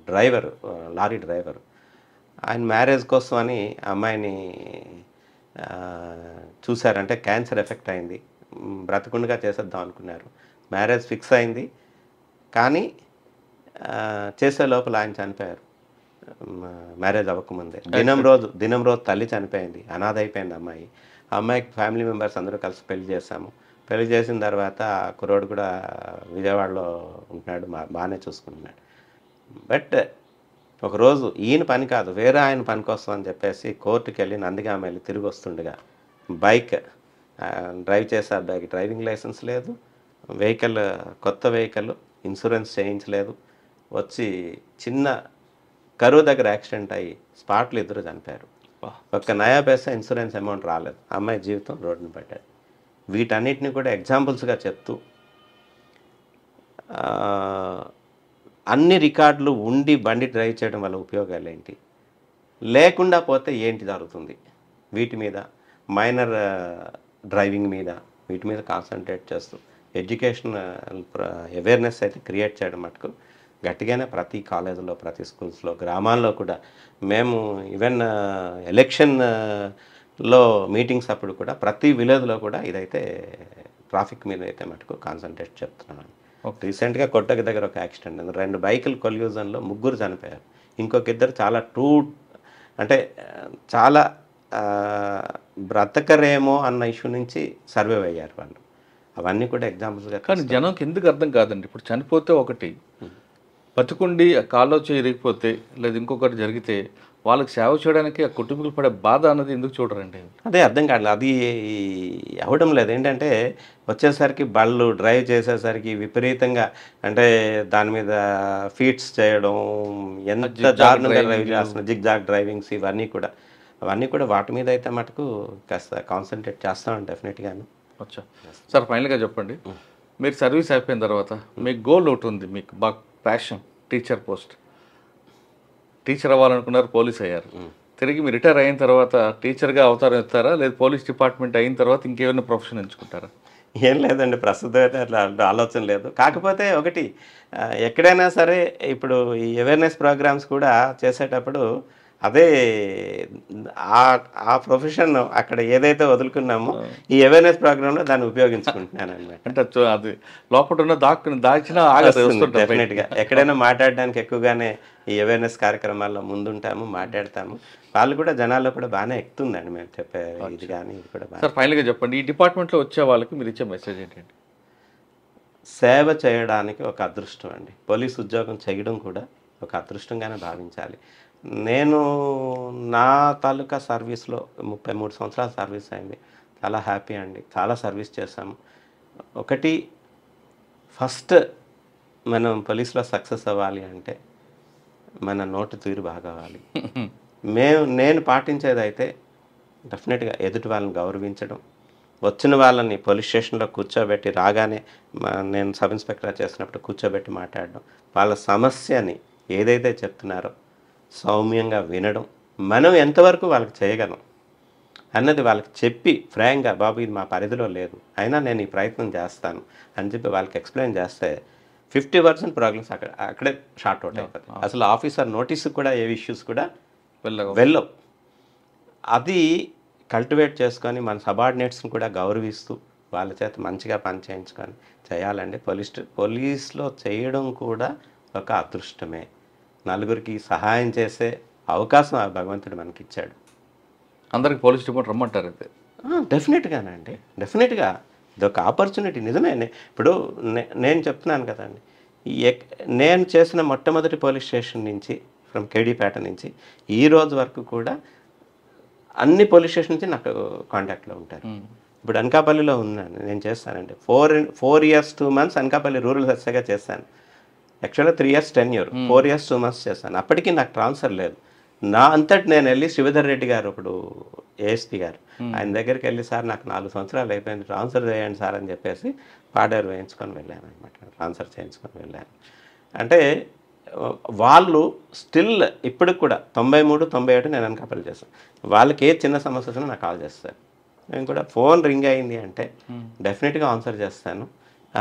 డ్రైవరు, లారీ డ్రైవరు. ఆయన మ్యారేజ్ కోసం అని అమ్మాయిని చూశారంటే క్యాన్సర్ ఎఫెక్ట్ అయింది, బ్రతకుండగా చేసేద్దాం అనుకున్నారు. మ్యారేజ్ ఫిక్స్ అయింది, కానీ చేసే లోపల ఆయన చనిపోయారు. మ్యారేజ్ అవ్వకముందే దినం రోజు తల్లి చనిపోయింది, అనాథ అయిపోయింది అమ్మాయి. ఆ అమ్మాయికి ఫ్యామిలీ మెంబర్స్ అందరూ కలిసి పెళ్లి చేశాము. పెళ్లి చేసిన తర్వాత కుర్రోడు కూడా విజయవాడలో ఉంటున్నాడు, బాగానే చూసుకుంటున్నాడు. బట్ ఒకరోజు ఈయన పని కాదు, వేరే ఆయన పని కోసం అని చెప్పేసి కోర్టుకి వెళ్ళి నందిగామ వెళ్ళి తిరిగి వస్తుండగా బైక్ డ్రైవ్ చేసే అబ్బాయికి డ్రైవింగ్ లైసెన్స్ లేదు, వెహికల్ కొత్త వెహికల్ ఇన్సూరెన్స్ చేయించలేదు, వచ్చి చిన్న కరువు దగ్గర యాక్సిడెంట్ అయ్యి స్పాట్లో 2 చనిపోయారు. ఒక్క నయా పైసా ఇన్సూరెన్స్ అమౌంట్ రాలేదు. అమ్మాయి జీవితం రోడ్డున పడ్డాడు. వీటన్నిటిని కూడా ఎగ్జాంపుల్స్గా చెప్తూ అన్ని రికార్డులు ఉండి బండి డ్రైవ్ చేయడం వల్ల ఉపయోగాలు ఏంటి, లేకుండా పోతే ఏంటి జరుగుతుంది, వీటి మీద మైనర్ డ్రైవింగ్ మీద వీటి మీద కాన్సన్ట్రేట్ చేస్తూ ఎడ్యుకేషన్ అవేర్నెస్ అయితే క్రియేట్ చేయడం మటుకు గట్టిగానే ప్రతి కాలేజీలో, ప్రతి స్కూల్స్లో, గ్రామాల్లో కూడా మేము ఈవెన్ ఎలక్షన్ లో మీటింగ్స్ అప్పుడు కూడా ప్రతి విలేజ్లో కూడా ఇదైతే ట్రాఫిక్ మీద అయితే మటుకు కాన్సన్ట్రేట్ చెప్తున్నాను. రీసెంట్గా కొట్టకి దగ్గర ఒక యాక్సిడెంట్ అయింది. 2 బైకులు కొల్యూజన్లో 3 చనిపోయారు. ఇంకొక ఇద్దరు చాలా అంటే చాలా బ్రతకరేమో అన్న ఇష్యూ నుంచి సర్వైవ్ అయ్యారు వాళ్ళు. అవన్నీ కూడా ఎగ్జాంపుల్స్గా. కానీ జనంకి ఎందుకు అర్థం కాదండి, ఇప్పుడు చనిపోతే ఒకటి, బతుకుండి కాల్లో చేయకపోతే లేదా ఇంకొకటి జరిగితే వాళ్ళకి సేవ చేయడానికి ఆ కుటుంబీకులు పడే బాధ అన్నది ఎందుకు చూడరండి? అదే అర్థం కావట్లేదు. అది అవ్వడం లేదు. ఏంటంటే వచ్చేసరికి బళ్ళు డ్రైవ్ చేసేసరికి విపరీతంగా అంటే దాని మీద ఫీట్స్ చేయడం, ఎంత దారుణంగా డ్రైవ్ చేస్తున్న జిగ్జాగ్ డ్రైవింగ్స్, అవన్నీ కూడా వాటి మీద అయితే మటుకు కాస్త కాన్సన్ట్రేట్ చేస్తామని డెఫినెట్గాను. వచ్చా సార్, ఫైనల్గా చెప్పండి, మీరు సర్వీస్ అయిపోయిన తర్వాత మీకు గోల్ ఒకటి ఉంది, మీకు బాగా ప్యాషన్, టీచర్ పోస్ట్, టీచర్ అవ్వాలనుకున్నారు, పోలీస్ అయ్యారు. తిరిగి మీరు రిటైర్ అయిన తర్వాత టీచర్గా అవతారం ఎత్తారా, లేదా పోలీస్ డిపార్ట్మెంట్ అయిన తర్వాత ఇంకేమైనా ప్రొఫెషన్ ఎంచుకుంటారా? ఏం లేదండి, ప్రస్తుతం అయితే అట్లా ఆలోచన లేదు. కాకపోతే ఒకటి, ఎక్కడైనా సరే ఇప్పుడు ఈ అవేర్నెస్ ప్రోగ్రామ్స్ కూడా చేసేటప్పుడు అదే ఆ ప్రొఫెషన్ అక్కడ ఏదైతే వదులుకున్నామో ఈ అవేర్నెస్ ప్రోగ్రాంలో దాన్ని ఉపయోగించుకుంటున్నాను అనమాట. అంటే అది లోపల ఉన్న దాచిన డెఫినెట్గా ఎక్కడైనా మాట్లాడడానికి ఎక్కువగానే ఈ అవేర్నెస్ కార్యక్రమాల్లో ముందుంటాము, మాట్లాడతాము. వాళ్ళు కూడా జనాల్లో కూడా బాగానే ఎక్కుతుందండి మేము చెప్పే ఇది. కానీ ఇది కూడా సార్ ఫైనల్గా చెప్పండి, ఈ డిపార్ట్మెంట్లో వచ్చే వాళ్ళకి మీరు ఇచ్చే మెసేజ్ ఏంటండి? సేవ చేయడానికి ఒక అదృష్టం అండి. పోలీస్ ఉద్యోగం చేయడం కూడా ఒక అదృష్టంగానే భావించాలి. నేను నా తాలూకా సర్వీస్లో 33 సంవత్సరాల సర్వీస్ అయింది. చాలా హ్యాపీ అండి, చాలా సర్వీస్ చేశాము. ఒకటి, ఫస్ట్ మనం పోలీస్లో సక్సెస్ అవ్వాలి అంటే మన నోటి తీరు బాగోవాలి. నేను పాటించేదైతే డెఫినెట్గా ఎదుటి వాళ్ళని గౌరవించడం, వచ్చిన వాళ్ళని పోలీస్ స్టేషన్లో కూర్చోబెట్టి, రాగానే నేను సబ్ ఇన్స్పెక్టర్ చేసినప్పుడు కూర్చోబెట్టి మాట్లాడడం, వాళ్ళ సమస్యని ఏదైతే చెప్తున్నారో సౌమ్యంగా వినడం, మనం ఎంతవరకు వాళ్ళకి చేయగలం అన్నది వాళ్ళకి చెప్పి ఫ్రాంక్గా, బాబు ఇది మా పరిధిలో లేదు అయినా నేను ఈ ప్రయత్నం చేస్తాను అని చెప్పి వాళ్ళకి ఎక్స్ప్లెయిన్ చేస్తే 50% ప్రోగ్రామ్స్ అక్కడే షార్ట్ అవుట్ అయిపోతాయి. అసలు ఆఫీసర్ నోటీసు కూడా ఏ ఇష్యూస్ కూడా వెళ్ళవు. అది కల్టివేట్ చేసుకొని మన సబార్డినేట్స్ని కూడా గౌరవిస్తూ వాళ్ళ చేత మంచిగా పని చేయించుకొని చేయాలండి. పోలీస్లో చేయడం కూడా ఒక అదృష్టమే. నలుగురికి సహాయం చేసే అవకాశం ఆ భగవంతుడు మనకి ఇచ్చాడు. అందరికి పోలీస్ డిపార్ట్మెంట్ రమ్మంటారు అయితే? డెఫినెట్గానండి, డెఫినెట్గా ఇదొక ఆపర్చునిటీ. నిజమే. ఇప్పుడు నేను చెప్తున్నాను కదండి, నేను చేసిన మొట్టమొదటి పోలీస్ స్టేషన్ నుంచి ఫ్రమ్ కేడీపేట నుంచి ఈ రోజు వరకు కూడా అన్ని పోలీస్ స్టేషన్ నుంచి నాకు కాంటాక్ట్లో ఉంటారు. ఇప్పుడు అనకాపల్లిలో ఉన్నాను, నేను చేస్తానండి. 4 years 2 months అనకాపల్లి రూరల్ ఎస్ఐగా చేశాను. యాక్చువల్గా 3 years tenure, 4 years 2 months చేశాను. అప్పటికి నాకు ట్రాన్స్ఫర్ లేదు. నా అంతటి నేను వెళ్ళి శ్రీధర్ రెడ్డి గారు, ఇప్పుడు ఏఎస్పీ గారు, ఆయన దగ్గరికి వెళ్ళి, సార్ నాకు 4 సంవత్సరాలు అయిపోయింది, ట్రాన్స్ఫర్ చేయండి సార్ అని చెప్పేసి పాడేరు వేయించుకొని వెళ్ళాను అనమాట. ట్రాన్స్ఫర్ చేయించుకొని వెళ్ళాను. అంటే వాళ్ళు స్టిల్ ఇప్పటికి కూడా 93, 97 నేను అనకాపల్లి చేస్తాను. వాళ్ళకి ఏ చిన్న సమస్య వచ్చినా నాకు కాల్ చేస్తారు. నేను కూడా ఫోన్ రింగ్ అయింది అంటే డెఫినెట్గా ఆన్సర్ చేస్తాను.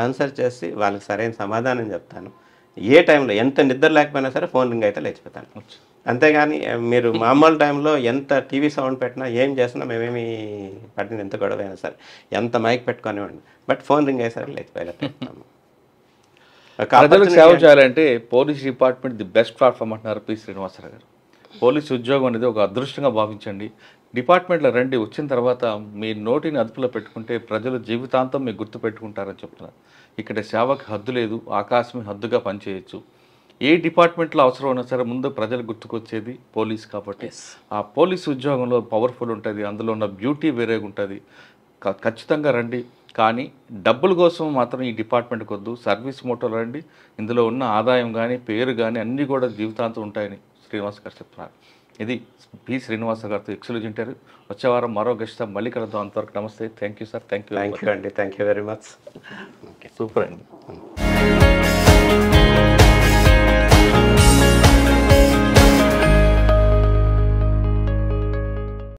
ఆన్సర్ చేసి వాళ్ళకి సరైన సమాధానం చెప్తాను. ఏ టైంలో ఎంత నిద్ర లేకపోయినా సరే ఫోన్ రింగ్ అయితే లేచిపోతాను. అంతేగాని మీరు మామూలు టైంలో ఎంత టీవీ సౌండ్ పెట్టినా, ఏం చేసినా మేమేమి పట్టిన, ఎంత గొడవ అయినా సరే, ఎంత మైక్ పెట్టుకునేవాడిని, బట్ ఫోన్ రింగ్ అయ్యేసరికి లేచిపోయేస్తాము. ప్రజలకు సేవ చేయాలంటే police department the best platform అంటున్నారు పి. శ్రీనివాసరావు గారు. పోలీస్ ఉద్యోగం అనేది ఒక అదృష్టంగా భావించండి. డిపార్ట్మెంట్లో రండి, వచ్చిన తర్వాత మీ నోటిని అదుపులో పెట్టుకుంటే ప్రజలు జీవితాంతం మీకు గుర్తు పెట్టుకుంటారని చెప్తున్నారు. ఇక్కడ సేవకి హద్దు లేదు, ఆకాశమే హద్దుగా పనిచేయచ్చు. ఏ డిపార్ట్మెంట్లో అవసరం ఉన్నా సరే ముందు ప్రజలు గుర్తుకొచ్చేది పోలీస్. కాబట్టి ఆ పోలీస్ ఉద్యోగంలో పవర్ఫుల్ ఉంటుంది, అందులో ఉన్న బ్యూటీ వేరేగా ఉంటుంది. ఖచ్చితంగా రండి. కానీ డబ్బుల కోసం మాత్రం ఈ డిపార్ట్మెంట్కి వద్దు, సర్వీస్ మోటోలో రండి. ఇందులో ఉన్న ఆదాయం కానీ పేరు కానీ అన్నీ కూడా జీవితాంతం ఉంటాయని శ్రీనివాస్ గారు చెప్తున్నారు. ఇది పి. శ్రీనివాస గారితో ఎక్స్క్లూజివ్ ఇంటర్వ్యూ. వచ్చే వారం మరో గెస్ట్తో మళ్ళీ కలుద్దాం. అంతవరకు నమస్తే. Thank you sir. Thank you అండి. Thank you very much. Super అండి.